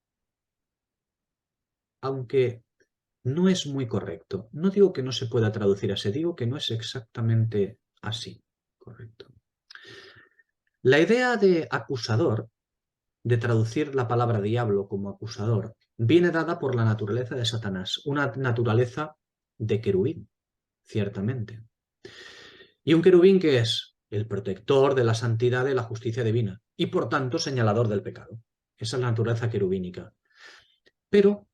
aunque no es muy correcto. No digo que no se pueda traducir así, digo que no es exactamente así. Correcto. La idea de acusador, de traducir la palabra diablo como acusador, viene dada por la naturaleza de Satanás, una naturaleza de querubín, ciertamente. ¿Y un querubín qué es? El protector de la santidad y la justicia divina, y por tanto señalador del pecado. Esa es la naturaleza querubínica. Pero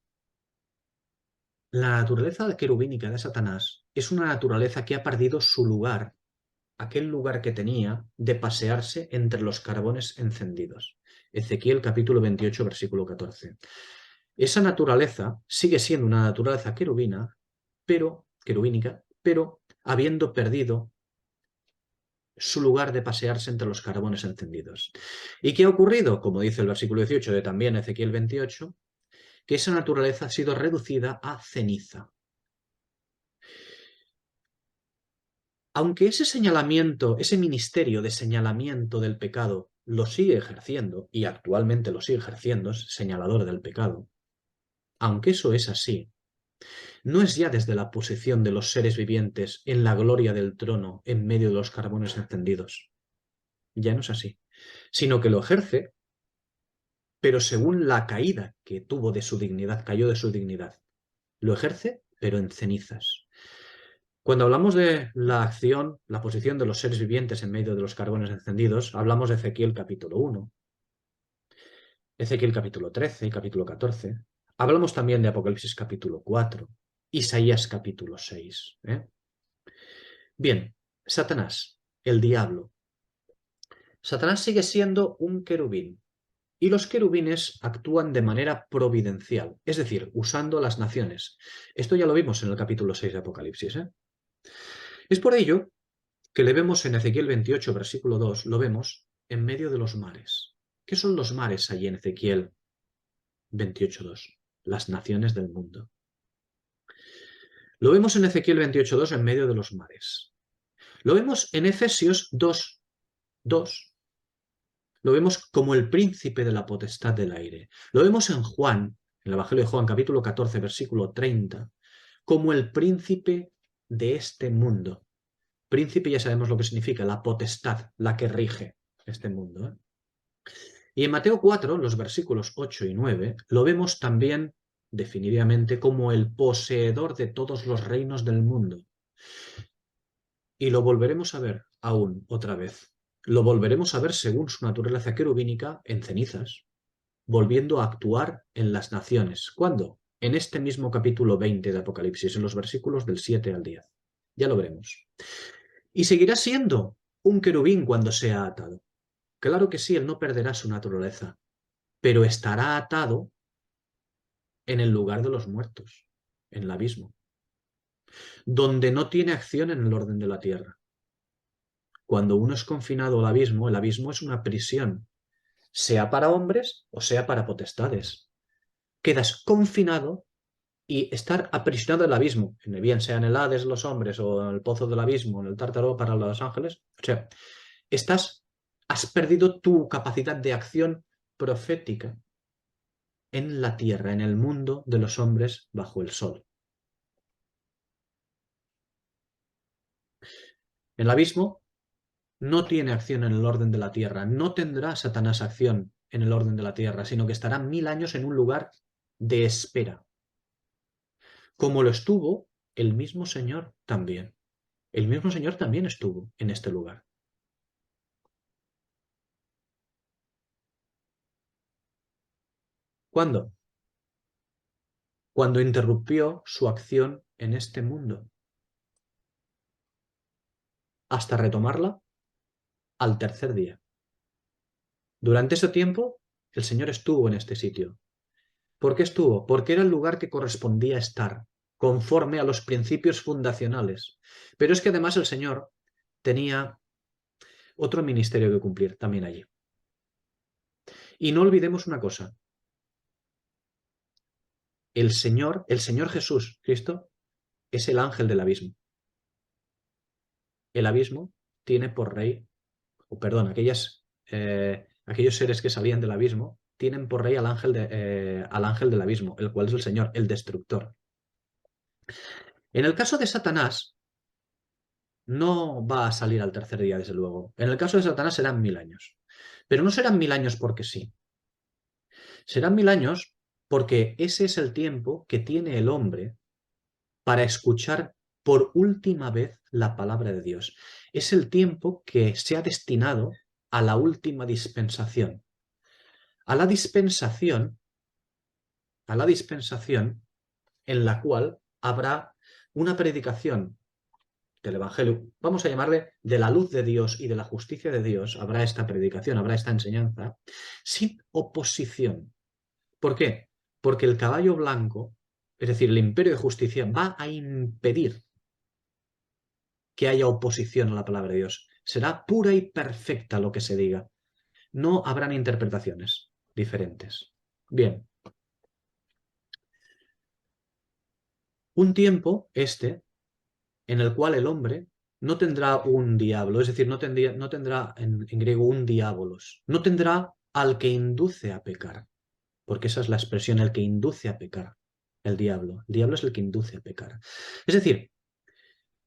la naturaleza querubínica de Satanás es una naturaleza que ha perdido su lugar, aquel lugar que tenía de pasearse entre los carbones encendidos. Ezequiel capítulo 28, versículo 14. Esa naturaleza sigue siendo una naturaleza querubínica, pero habiendo perdido su lugar de pasearse entre los carbones encendidos. ¿Y qué ha ocurrido? Como dice el versículo 18 de también Ezequiel 28, que esa naturaleza ha sido reducida a ceniza. Aunque ese señalamiento, ese ministerio de señalamiento del pecado lo sigue ejerciendo, y actualmente lo sigue ejerciendo, es señalador del pecado, aunque eso es así, no es ya desde la posición de los seres vivientes en la gloria del trono en medio de los carbones encendidos. Ya no es así, sino que lo ejerce, pero según la caída que tuvo de su dignidad, cayó de su dignidad. Lo ejerce, pero en cenizas. Cuando hablamos de la acción, la posición de los seres vivientes en medio de los carbones encendidos, hablamos de Ezequiel capítulo 1, Ezequiel capítulo 13 y capítulo 14. Hablamos también de Apocalipsis capítulo 4, Isaías capítulo 6. Bien, Satanás, el diablo. Satanás sigue siendo un querubín. Y los querubines actúan de manera providencial, es decir, usando las naciones. Esto ya lo vimos en el capítulo 6 de Apocalipsis. Es por ello que le vemos en Ezequiel 28, versículo 2, lo vemos en medio de los mares. ¿Qué son los mares allí en Ezequiel 28, 2? Las naciones del mundo. Lo vemos en Ezequiel 28, 2 en medio de los mares. Lo vemos en Efesios 2, 2. Lo vemos como el príncipe de la potestad del aire. Lo vemos en Juan, en el Evangelio de Juan, capítulo 14, versículo 30, como el príncipe de este mundo. Príncipe ya sabemos lo que significa, la potestad, la que rige este mundo. Y en Mateo 4, los versículos 8 y 9, lo vemos también definitivamente como el poseedor de todos los reinos del mundo. Y lo volveremos a ver aún otra vez. Lo volveremos a ver según su naturaleza querubínica en cenizas, volviendo a actuar en las naciones. ¿Cuándo? En este mismo capítulo 20 de Apocalipsis, en los versículos del 7 al 10. Ya lo veremos. Y seguirá siendo un querubín cuando sea atado. Claro que sí, él no perderá su naturaleza, pero estará atado en el lugar de los muertos, en el abismo, donde no tiene acción en el orden de la tierra. Cuando uno es confinado al abismo, el abismo es una prisión, sea para hombres o sea para potestades. Quedas confinado y estar aprisionado en el abismo, bien sea en el Hades los hombres o en el pozo del abismo, en el Tártaro para los ángeles, o sea, has perdido tu capacidad de acción profética en la tierra, en el mundo de los hombres bajo el sol. El abismo no tiene acción en el orden de la tierra, no tendrá Satanás acción en el orden de la tierra, sino que estará 1000 años en un lugar de espera, como lo estuvo el mismo Señor también. El mismo Señor también estuvo en este lugar. ¿Cuándo? Cuando interrumpió su acción en este mundo. hasta retomarla al tercer día. Durante ese tiempo, el Señor estuvo en este sitio. ¿Por qué estuvo? Porque era el lugar que correspondía estar, conforme a los principios fundacionales. Pero es que además el Señor tenía otro ministerio que cumplir también allí. Y no olvidemos una cosa. El Señor Jesús, Cristo, es el ángel del abismo. El abismo tiene por rey, o perdón, aquellos seres que salían del abismo, tienen por rey al ángel del abismo, el cual es el Señor, el destructor. En el caso de Satanás, no va a salir al tercer día, desde luego. En el caso de Satanás serán 1000 años. Pero no serán 1000 años porque sí. Serán 1000 años porque ese es el tiempo que tiene el hombre para escuchar por última vez la palabra de Dios. Es el tiempo que se ha destinado a la última dispensación. A la dispensación en la cual habrá una predicación del Evangelio, vamos a llamarle de la luz de Dios y de la justicia de Dios, habrá esta predicación, habrá esta enseñanza, sin oposición. ¿Por qué? Porque el caballo blanco, es decir, el imperio de justicia, va a impedir que haya oposición a la palabra de Dios. Será pura y perfecta lo que se diga. No habrán interpretaciones diferentes. Bien. Un tiempo en el cual el hombre no tendrá un diablo, es decir, no tendrá en griego un diabolos, no tendrá al que induce a pecar, porque esa es la expresión, el que induce a pecar, el diablo. El diablo es el que induce a pecar. Es decir,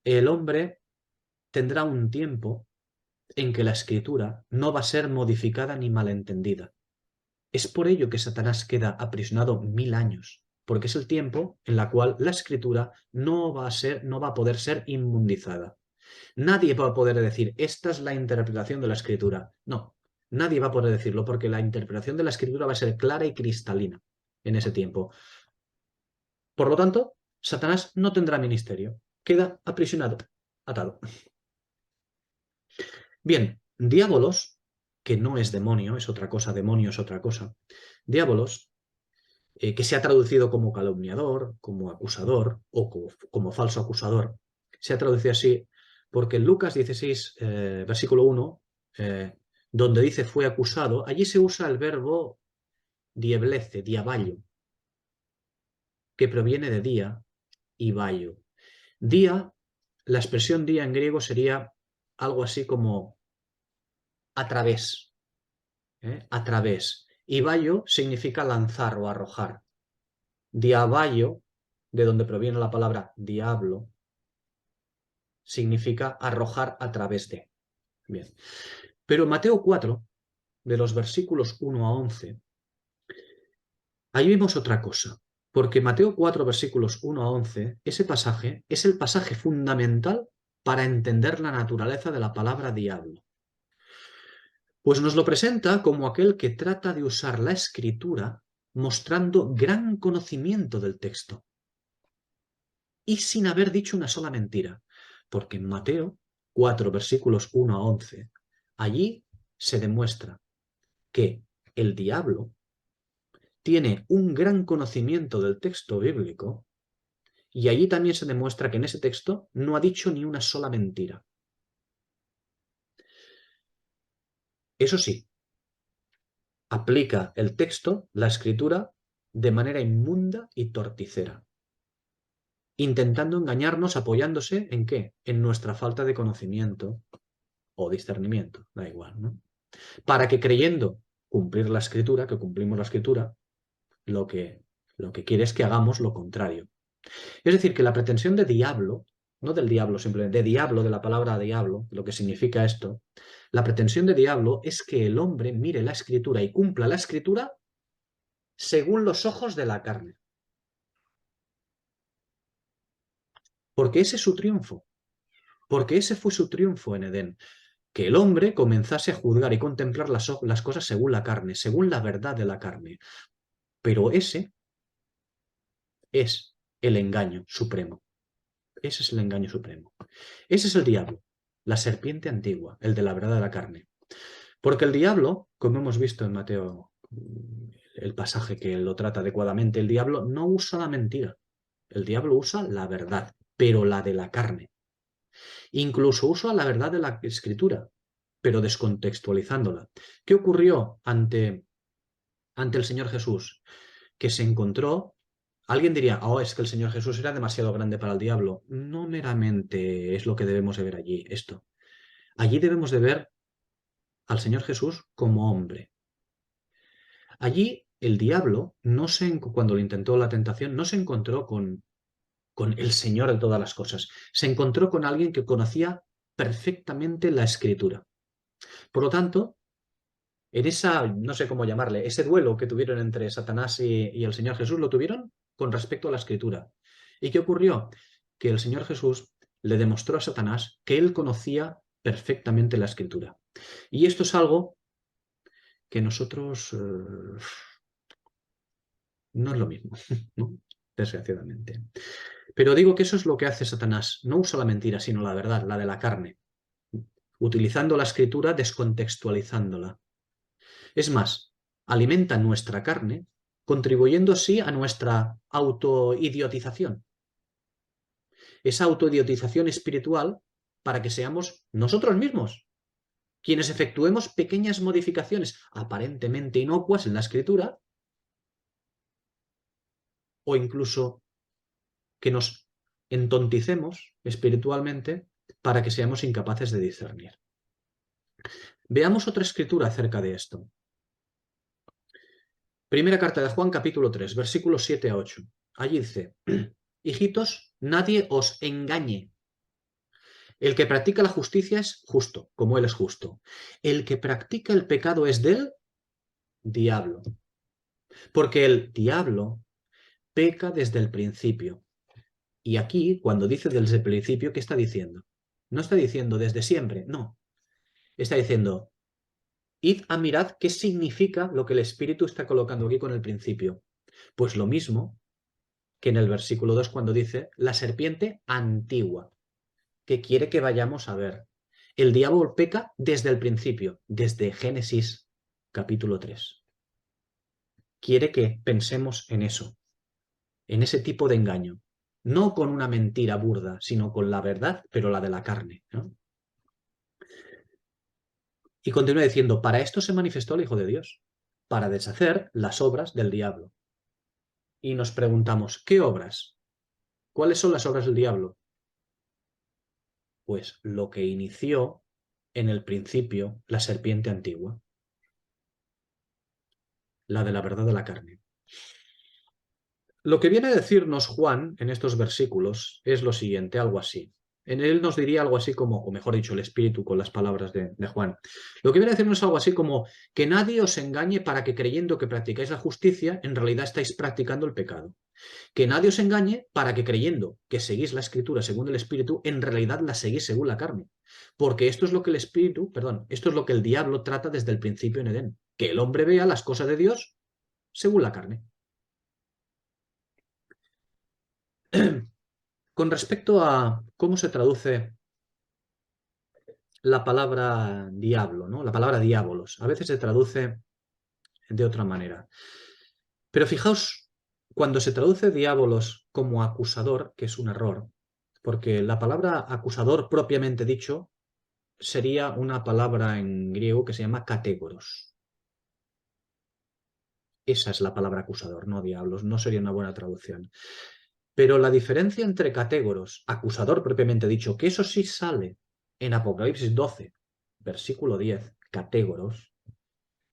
el hombre tendrá un tiempo en que la escritura no va a ser modificada ni malentendida. Es por ello que Satanás queda aprisionado 1000 años, porque es el tiempo en el cual la escritura no va a poder ser inmundizada. Nadie va a poder decir, esta es la interpretación de la escritura. No, nadie va a poder decirlo porque la interpretación de la escritura va a ser clara y cristalina en ese tiempo. Por lo tanto, Satanás no tendrá ministerio. Queda aprisionado, atado. Bien, Diabolos, que no es demonio, es otra cosa, demonio es otra cosa. Diabolos, que se ha traducido como calumniador, como acusador o como falso acusador, se ha traducido así porque en Lucas 16, versículo 1, donde dice fue acusado, allí se usa el verbo dieblece, diaballo, que proviene de día y bayo. Día, la expresión día en griego sería algo así como a través, a través. Y bayo significa lanzar o arrojar. Diaballo, de donde proviene la palabra diablo, significa arrojar a través de. Bien. Pero en Mateo 4, de los versículos 1 a 11, ahí vemos otra cosa. Porque Mateo 4, versículos 1 a 11, ese pasaje es el pasaje fundamental para entender la naturaleza de la palabra diablo. Pues nos lo presenta como aquel que trata de usar la escritura mostrando gran conocimiento del texto y sin haber dicho una sola mentira. Porque en Mateo 4, versículos 1 a 11, allí se demuestra que el diablo tiene un gran conocimiento del texto bíblico y allí también se demuestra que en ese texto no ha dicho ni una sola mentira. Eso sí, aplica el texto, la escritura, de manera inmunda y torticera, intentando engañarnos apoyándose ¿en qué? En nuestra falta de conocimiento o discernimiento, da igual, ¿no? Para que creyendo cumplir la escritura, que cumplimos la escritura, lo que quiere es que hagamos lo contrario. Es decir, que la pretensión de diablo, no del diablo simplemente, de diablo, de la palabra diablo, lo que significa esto, la pretensión de diablo es que el hombre mire la escritura y cumpla la escritura según los ojos de la carne. Porque ese es su triunfo. Porque ese fue su triunfo en Edén. Que el hombre comenzase a juzgar y contemplar las cosas según la carne, según la verdad de la carne. Pero ese es el engaño supremo. Ese es el engaño supremo. Ese es el diablo. la serpiente antigua, el de la verdad de la carne. Porque el diablo, como hemos visto en Mateo, el pasaje que lo trata adecuadamente, el diablo no usa la mentira. El diablo usa la verdad, pero la de la carne. Incluso usa la verdad de la escritura, pero descontextualizándola. ¿Qué ocurrió ante el Señor Jesús? Que se encontró, alguien diría, oh, es que el Señor Jesús era demasiado grande para el diablo. No meramente es lo que debemos de ver allí, esto. Allí debemos de ver al Señor Jesús como hombre. Allí el diablo, cuando lo intentó la tentación, no se encontró con el Señor de todas las cosas. Se encontró con alguien que conocía perfectamente la Escritura. Por lo tanto, en esa, no sé cómo llamarle, ese duelo que tuvieron entre Satanás y el Señor Jesús, lo tuvieron con respecto a la Escritura. ¿Y qué ocurrió? Que el Señor Jesús le demostró a Satanás que él conocía perfectamente la Escritura. Y esto es algo que nosotros no es lo mismo, ¿no? Desgraciadamente. Pero digo que eso es lo que hace Satanás. No usa la mentira, sino la verdad, la de la carne, utilizando la Escritura, descontextualizándola. Es más, alimenta nuestra carne, contribuyendo así a nuestra autoidiotización. Esa autoidiotización espiritual para que seamos nosotros mismos quienes efectuemos pequeñas modificaciones aparentemente inocuas en la escritura o incluso que nos entonticemos espiritualmente para que seamos incapaces de discernir. Veamos otra escritura acerca de esto. Primera carta de Juan, capítulo 3, versículos 7 a 8. Allí dice, hijitos, nadie os engañe. El que practica la justicia es justo, como él es justo. El que practica el pecado es del diablo. Porque el diablo peca desde el principio. Y aquí, cuando dice desde el principio, ¿qué está diciendo? No está diciendo desde siempre, no. Está diciendo, id a mirad qué significa lo que el Espíritu está colocando aquí con el principio. Pues lo mismo que en el versículo 2 cuando dice la serpiente antigua, que quiere que vayamos a ver. El diablo peca desde el principio, desde Génesis capítulo 3. Quiere que pensemos en eso, en ese tipo de engaño. No con una mentira burda, sino con la verdad, pero la de la carne, ¿no? Y continúa diciendo, para esto se manifestó el Hijo de Dios, para deshacer las obras del diablo. Y nos preguntamos, ¿qué obras? ¿Cuáles son las obras del diablo? Pues lo que inició en el principio la serpiente antigua, la de la verdad de la carne. Lo que viene a decirnos Juan en estos versículos es lo siguiente, algo así. En él nos diría algo así como, o mejor dicho, el Espíritu con las palabras de Juan. Lo que viene a decirnos es algo así como que nadie os engañe para que creyendo que practicáis la justicia, en realidad estáis practicando el pecado. Que nadie os engañe para que creyendo que seguís la Escritura según el Espíritu, en realidad la seguís según la carne. Porque esto es lo que el Espíritu, perdón, esto es lo que el diablo trata desde el principio en Edén. Que el hombre vea las cosas de Dios según la carne. Con respecto a cómo se traduce la palabra diablo, ¿no? La palabra diabolos. A veces se traduce de otra manera. Pero fijaos, cuando se traduce diabolos como acusador, que es un error, porque la palabra acusador propiamente dicho sería una palabra en griego que se llama catégoros. Esa es la palabra acusador, no diablos. No sería una buena traducción. Pero la diferencia entre catégoros, acusador propiamente dicho, que eso sí sale en Apocalipsis 12, versículo 10, catégoros,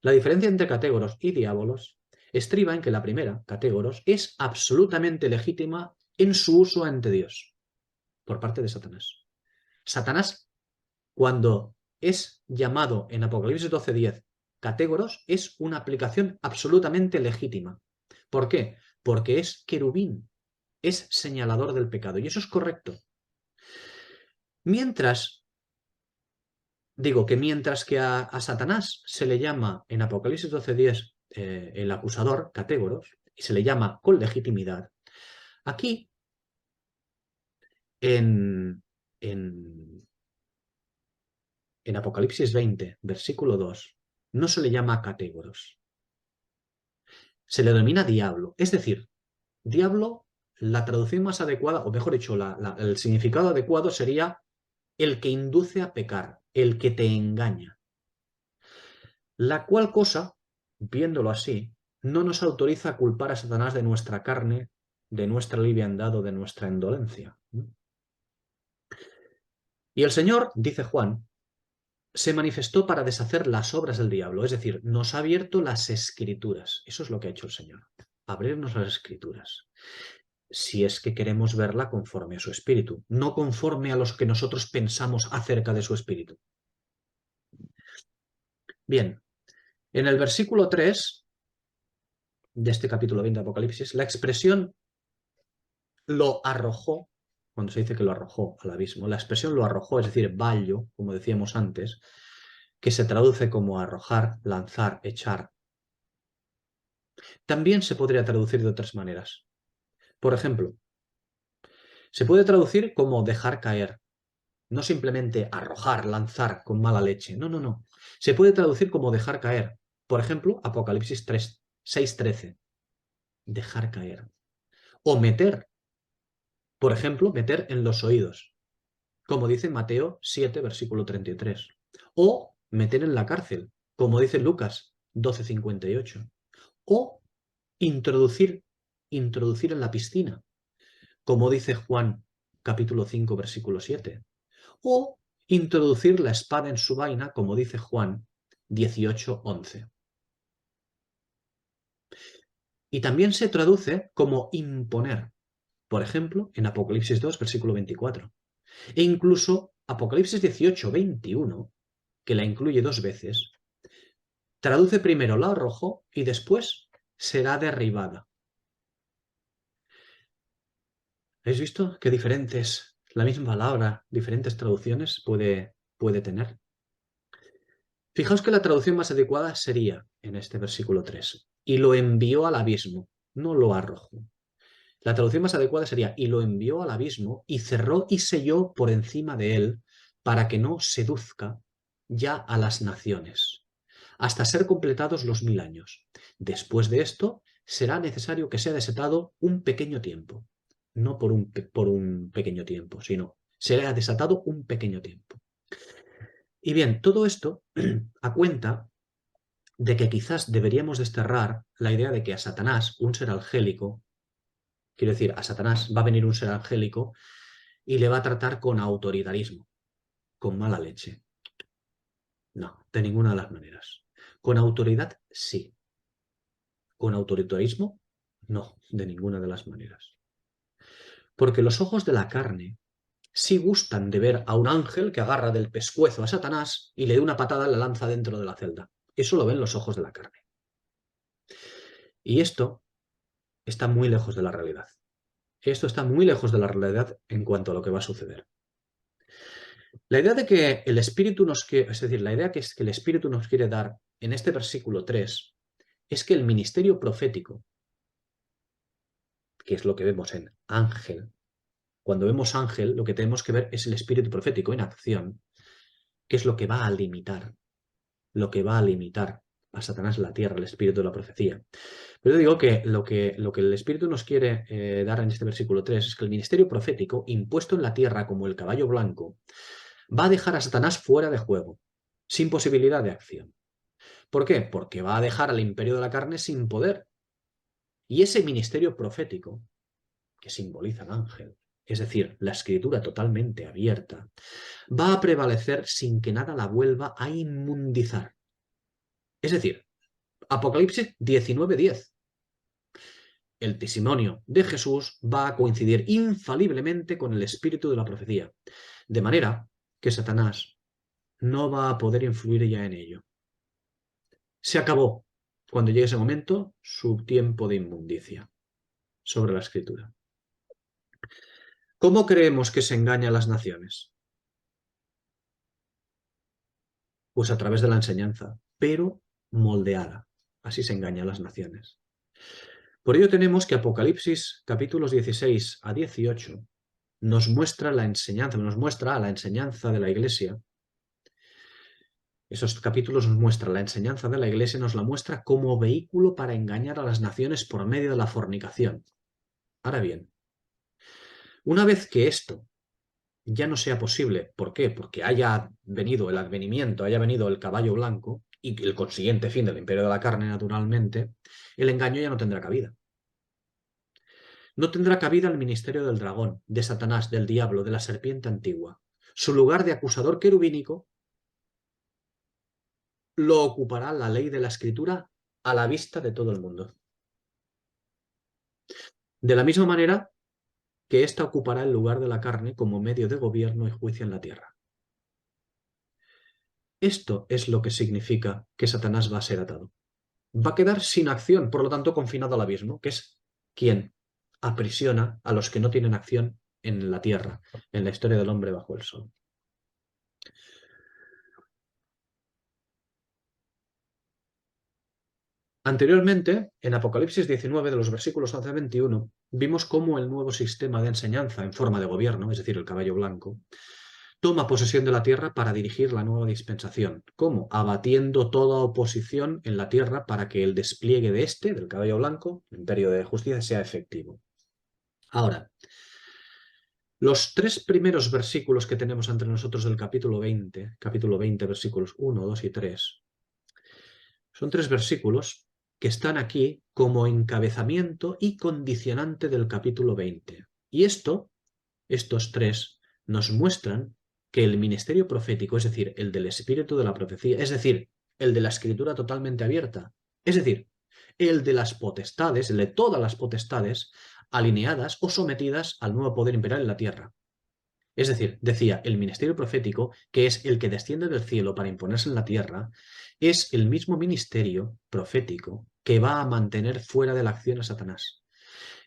la diferencia entre catégoros y diabolos estriba en que la primera, catégoros, es absolutamente legítima en su uso ante Dios, por parte de Satanás. Satanás, cuando es llamado en Apocalipsis 12:10 catégoros, es una aplicación absolutamente legítima. ¿Por qué? Porque es querubín, es señalador del pecado, y eso es correcto. Mientras que a Satanás se le llama en Apocalipsis 12:10 el acusador, catégoros, y se le llama con legitimidad, aquí en en Apocalipsis 20, versículo 2, no se le llama catégoros, se le denomina diablo. Es decir, diablo, la traducción más adecuada, o mejor dicho, el significado adecuado sería el que induce a pecar, el que te engaña. La cual cosa, viéndolo así, no nos autoriza a culpar a Satanás de nuestra carne, de nuestra liviandad o de nuestra indolencia. Y el Señor, dice Juan, se manifestó para deshacer las obras del diablo, es decir, nos ha abierto las escrituras. Eso es lo que ha hecho el Señor, abrirnos las escrituras. Si es que queremos verla conforme a su espíritu, no conforme a los que nosotros pensamos acerca de su espíritu. Bien, en el versículo 3 de este capítulo 20 de Apocalipsis, la expresión lo arrojó, cuando se dice que lo arrojó al abismo, la expresión lo arrojó, es decir, vallo, como decíamos antes, que se traduce como arrojar, lanzar, echar. También se podría traducir de otras maneras. Por ejemplo, se puede traducir como dejar caer, no simplemente arrojar, lanzar con mala leche. No, no, no. Se puede traducir como dejar caer. Por ejemplo, Apocalipsis 3, 6:13. Dejar caer. O meter. Por ejemplo, meter en los oídos, como dice Mateo 7, versículo 33. O meter en la cárcel, como dice Lucas 12:58. O introducir en la piscina, como dice Juan capítulo 5, versículo 7. O introducir la espada en su vaina, como dice Juan 18:11. Y también se traduce como imponer, por ejemplo, en Apocalipsis 2, versículo 24. E incluso Apocalipsis 18, 21, que la incluye 2 veces, traduce primero la arrojo y después será derribada. ¿Habéis visto qué diferentes, la misma palabra, diferentes traducciones puede tener? Fijaos que la traducción más adecuada sería, en este versículo 3, y lo envió al abismo, no lo arrojó. La traducción más adecuada sería, y lo envió al abismo y cerró y selló por encima de él para que no seduzca ya a las naciones, hasta ser completados los 1000 años. Después de esto, será necesario que sea desatado un pequeño tiempo. No por un pequeño tiempo, sino será desatado un pequeño tiempo. Y bien, todo esto a cuenta de que quizás deberíamos desterrar la idea de que a Satanás, un ser angélico, quiero decir, a Satanás va a venir un ser angélico y le va a tratar con autoritarismo, con mala leche. No, de ninguna de las maneras. Con autoridad, sí. Con autoritarismo, no, de ninguna de las maneras. Porque los ojos de la carne sí gustan de ver a un ángel que agarra del pescuezo a Satanás y le da una patada y la lanza dentro de la celda. Eso lo ven los ojos de la carne. Y esto está muy lejos de la realidad. Esto está muy lejos de la realidad en cuanto a lo que va a suceder. La idea de que el Espíritu nos quiere, es decir, la idea que el Espíritu nos quiere dar en este versículo 3 es que el ministerio profético, que es lo que vemos en ángel, cuando vemos ángel, lo que tenemos que ver es el Espíritu profético en acción, que es lo que va a limitar, a Satanás en la tierra, el espíritu de la profecía. Pero yo digo que lo que el Espíritu nos quiere dar en este versículo 3 es que el ministerio profético, impuesto en la tierra como el caballo blanco, va a dejar a Satanás fuera de juego, sin posibilidad de acción. ¿Por qué? Porque va a dejar al imperio de la carne sin poder. Y ese ministerio profético, que simboliza al ángel, es decir, la escritura totalmente abierta, va a prevalecer sin que nada la vuelva a inmundizar. Es decir, Apocalipsis 19:10. El testimonio de Jesús va a coincidir infaliblemente con el espíritu de la profecía, de manera que Satanás no va a poder influir ya en ello. Se acabó, cuando llegue ese momento, su tiempo de inmundicia sobre la escritura. ¿Cómo creemos que se engaña a las naciones? Pues a través de la enseñanza, pero moldeada. Así se engaña a las naciones. Por ello tenemos que Apocalipsis capítulos 16 a 18 nos muestra a la enseñanza de la Iglesia Esos capítulos nos muestran la enseñanza de la Iglesia, nos la muestra como vehículo para engañar a las naciones por medio de la fornicación. Ahora bien, una vez que esto ya no sea posible, ¿por qué? Porque haya venido el advenimiento, haya venido el caballo blanco y el consiguiente fin del imperio de la carne, naturalmente, el engaño ya no tendrá cabida. No tendrá cabida el ministerio del dragón, de Satanás, del diablo, de la serpiente antigua. Su lugar de acusador querubínico lo ocupará la ley de la escritura a la vista de todo el mundo. De la misma manera que ésta ocupará el lugar de la carne como medio de gobierno y juicio en la tierra. Esto es lo que significa que Satanás va a ser atado. Va a quedar sin acción, por lo tanto confinado al abismo, que es quien aprisiona a los que no tienen acción en la tierra, en la historia del hombre bajo el sol. Anteriormente, en Apocalipsis 19, de los versículos 11 a 21, vimos cómo el nuevo sistema de enseñanza en forma de gobierno, es decir, el caballo blanco, toma posesión de la tierra para dirigir la nueva dispensación. ¿Cómo? Abatiendo toda oposición en la tierra para que el despliegue de del caballo blanco, el imperio de justicia, sea efectivo. Ahora, los tres primeros versículos que tenemos entre nosotros del capítulo 20, versículos 1, 2 y 3, son tres versículos que están aquí como encabezamiento y condicionante del capítulo 20. Y estos tres, nos muestran que el ministerio profético, es decir, el del espíritu de la profecía, es decir, el de la escritura totalmente abierta, es decir, el de las potestades, el de todas las potestades, alineadas o sometidas al nuevo poder imperial en la tierra. Es decir, decía, el ministerio profético, que es el que desciende del cielo para imponerse en la tierra, es el mismo ministerio profético que va a mantener fuera de la acción a Satanás.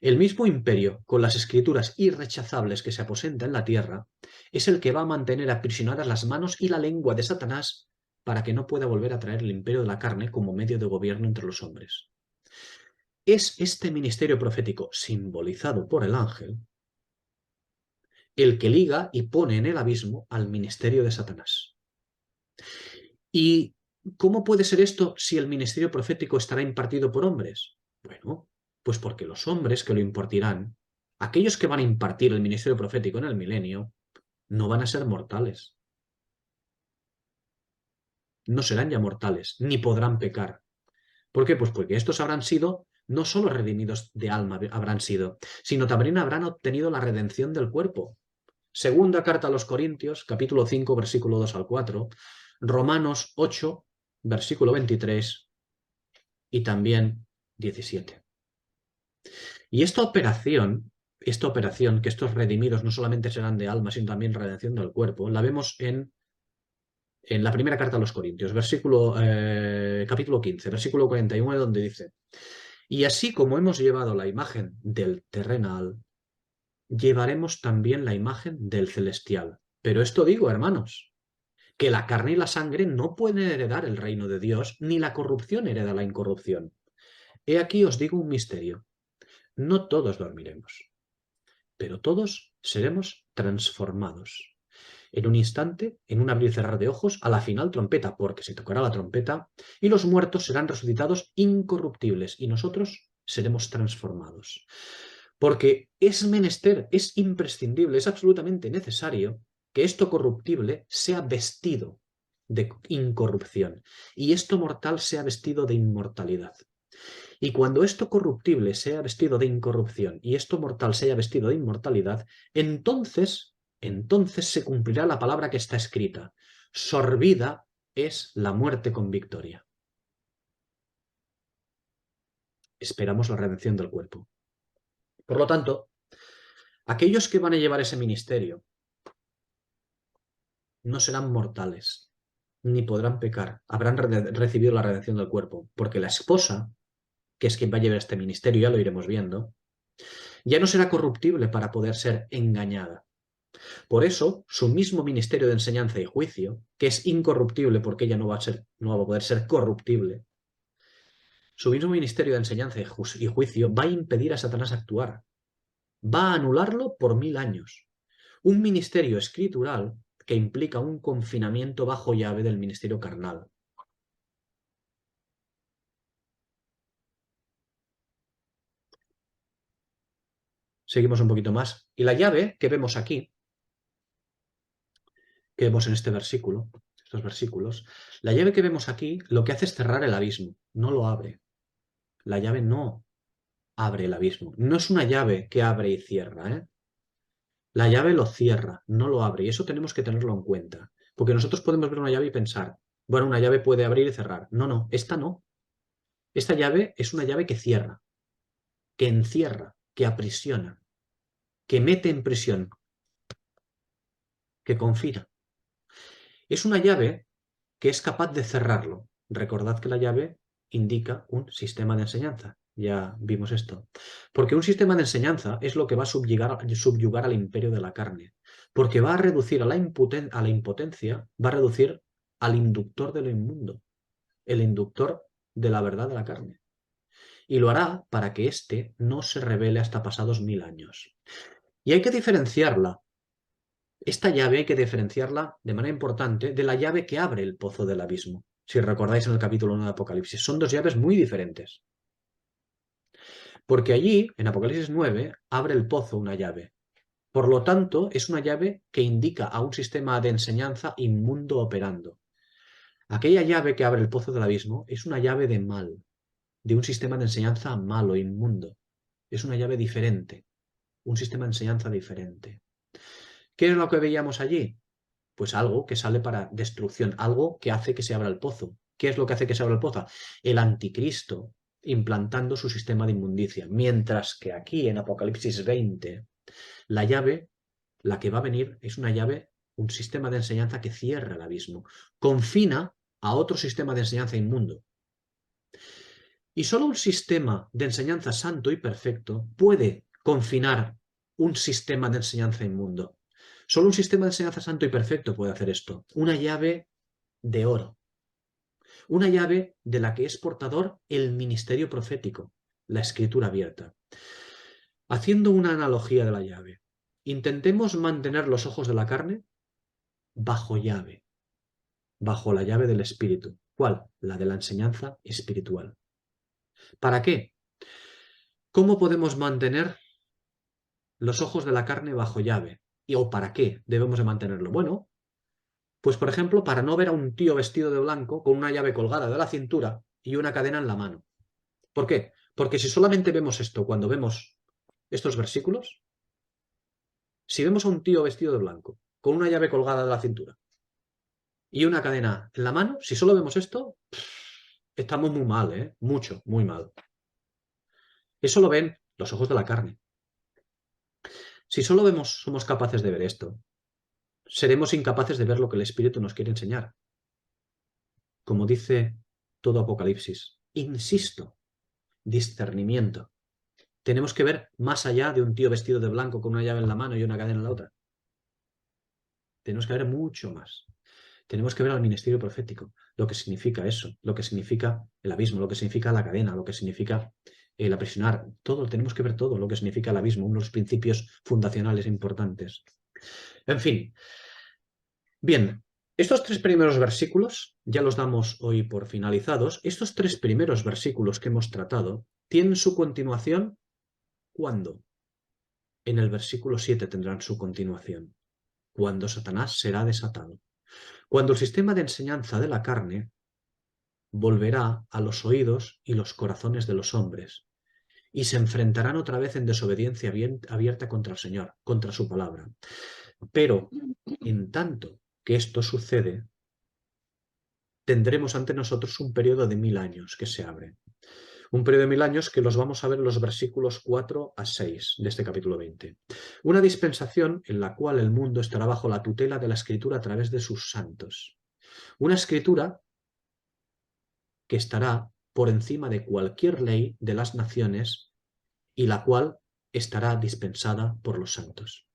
El mismo imperio, con las escrituras irrechazables que se aposenta en la tierra, es el que va a mantener aprisionadas las manos y la lengua de Satanás para que no pueda volver a traer el imperio de la carne como medio de gobierno entre los hombres. Es este ministerio profético, simbolizado por el ángel, el que liga y pone en el abismo al ministerio de Satanás. ¿Y cómo puede ser esto si el ministerio profético estará impartido por hombres? Bueno, pues porque los hombres que lo impartirán, aquellos que van a impartir el ministerio profético en el milenio, no van a ser mortales. No serán ya mortales, ni podrán pecar. ¿Por qué? Pues porque estos habrán sido, no solo redimidos de alma habrán sido, sino también habrán obtenido la redención del cuerpo. Segunda carta a los Corintios, capítulo 5, versículo 2 al 4, Romanos 8, versículo 23 y también 17. Y esta operación, que estos redimidos no solamente serán de alma, sino también redención del cuerpo, la vemos en la primera carta a los Corintios, capítulo 15, versículo 49, donde dice, y así como hemos llevado la imagen del terrenal, llevaremos también la imagen del celestial. Pero esto digo, hermanos, que la carne y la sangre no pueden heredar el reino de Dios, ni la corrupción hereda la incorrupción. He aquí os digo un misterio. No todos dormiremos, pero todos seremos transformados. En un instante, en un abrir y cerrar de ojos, a la final trompeta, porque se tocará la trompeta, y los muertos serán resucitados incorruptibles, y nosotros seremos transformados. Porque es menester, es imprescindible, es absolutamente necesario que esto corruptible sea vestido de incorrupción, y esto mortal sea vestido de inmortalidad. Y cuando esto corruptible sea vestido de incorrupción y esto mortal sea vestido de inmortalidad, entonces se cumplirá la palabra que está escrita. Sorbida es la muerte con victoria. Esperamos la redención del cuerpo. Por lo tanto, aquellos que van a llevar ese ministerio no serán mortales, ni podrán pecar. Habrán recibido la redención del cuerpo, porque la esposa, que es quien va a llevar este ministerio, ya lo iremos viendo, ya no será corruptible para poder ser engañada. Por eso, su mismo ministerio de enseñanza y juicio, que es incorruptible porque ella no va a poder ser corruptible, su mismo ministerio de enseñanza y juicio va a impedir a Satanás actuar. Va a anularlo por 1000 años. Un ministerio escritural que implica un confinamiento bajo llave del ministerio carnal. Seguimos un poquito más. Y la llave que vemos aquí, que vemos en este versículo, estos versículos, la llave que vemos aquí lo que hace es cerrar el abismo, no lo abre. La llave no abre el abismo. No es una llave que abre y cierra, ¿eh? La llave lo cierra, no lo abre. Y eso tenemos que tenerlo en cuenta. Porque nosotros podemos ver una llave y pensar, bueno, una llave puede abrir y cerrar. No, no, esta no. Esta llave es una llave que cierra, que encierra, que aprisiona, que mete en prisión, que confina. Es una llave que es capaz de cerrarlo. Recordad que la llave indica un sistema de enseñanza. Ya vimos esto. Porque un sistema de enseñanza es lo que va a subyugar al imperio de la carne. Porque va a reducir a la impotencia, va a reducir al inductor de lo inmundo, el inductor de la verdad de la carne. Y lo hará para que éste no se revele hasta pasados 1000 años. Y hay que diferenciarla. Esta llave hay que diferenciarla de manera importante de la llave que abre el pozo del abismo. Si recordáis en el capítulo 1 de Apocalipsis, son dos llaves muy diferentes. Porque allí, en Apocalipsis 9, abre el pozo una llave. Por lo tanto, es una llave que indica a un sistema de enseñanza inmundo operando. Aquella llave que abre el pozo del abismo es una llave de mal, de un sistema de enseñanza malo, inmundo. Es una llave diferente, un sistema de enseñanza diferente. ¿Qué es lo que veíamos allí? Pues algo que sale para destrucción, algo que hace que se abra el pozo. ¿Qué es lo que hace que se abra el pozo? El anticristo implantando su sistema de inmundicia. Mientras que aquí en Apocalipsis 20, la llave, la que va a venir, es una llave, un sistema de enseñanza que cierra el abismo, confina a otro sistema de enseñanza inmundo. Y solo un sistema de enseñanza santo y perfecto puede confinar un sistema de enseñanza inmundo. Solo un sistema de enseñanza santo y perfecto puede hacer esto. Una llave de oro. Una llave de la que es portador el ministerio profético, la escritura abierta. Haciendo una analogía de la llave, intentemos mantener los ojos de la carne bajo llave, bajo la llave del espíritu. ¿Cuál? La de la enseñanza espiritual. ¿Para qué? ¿Cómo podemos mantener los ojos de la carne bajo llave? ¿O para qué debemos de mantenerlo? Bueno, pues por ejemplo, para no ver a un tío vestido de blanco con una llave colgada de la cintura y una cadena en la mano. ¿Por qué? Porque si solamente vemos esto cuando vemos estos versículos, si vemos a un tío vestido de blanco con una llave colgada de la cintura y una cadena en la mano, si solo vemos esto, estamos muy mal, ¿eh? Mucho, muy mal. Eso lo ven los ojos de la carne. Si solo somos capaces de ver esto, seremos incapaces de ver lo que el Espíritu nos quiere enseñar. Como dice todo Apocalipsis, insisto, discernimiento. Tenemos que ver más allá de un tío vestido de blanco con una llave en la mano y una cadena en la otra. Tenemos que ver mucho más. Tenemos que ver al ministerio profético, lo que significa eso, lo que significa el abismo, lo que significa la cadena, lo que significa el aprisionar. Todo, tenemos que ver todo lo que significa el abismo, uno de los principios fundacionales importantes. En fin. Bien, estos tres primeros versículos, ya los damos hoy por finalizados. Estos tres primeros versículos que hemos tratado tienen su continuación. ¿Cuándo? En el versículo 7 tendrán su continuación. Cuando Satanás será desatado. Cuando el sistema de enseñanza de la carne volverá a los oídos y los corazones de los hombres y se enfrentarán otra vez en desobediencia abierta contra el Señor, contra su palabra. Pero, en tanto que esto sucede, tendremos ante nosotros un periodo de 1000 años que se abre. Un periodo de 1000 años que los vamos a ver en los versículos 4 a 6 de este capítulo 20. Una dispensación en la cual el mundo estará bajo la tutela de la Escritura a través de sus santos. Una Escritura que estará por encima de cualquier ley de las naciones y la cual estará dispensada por los santos.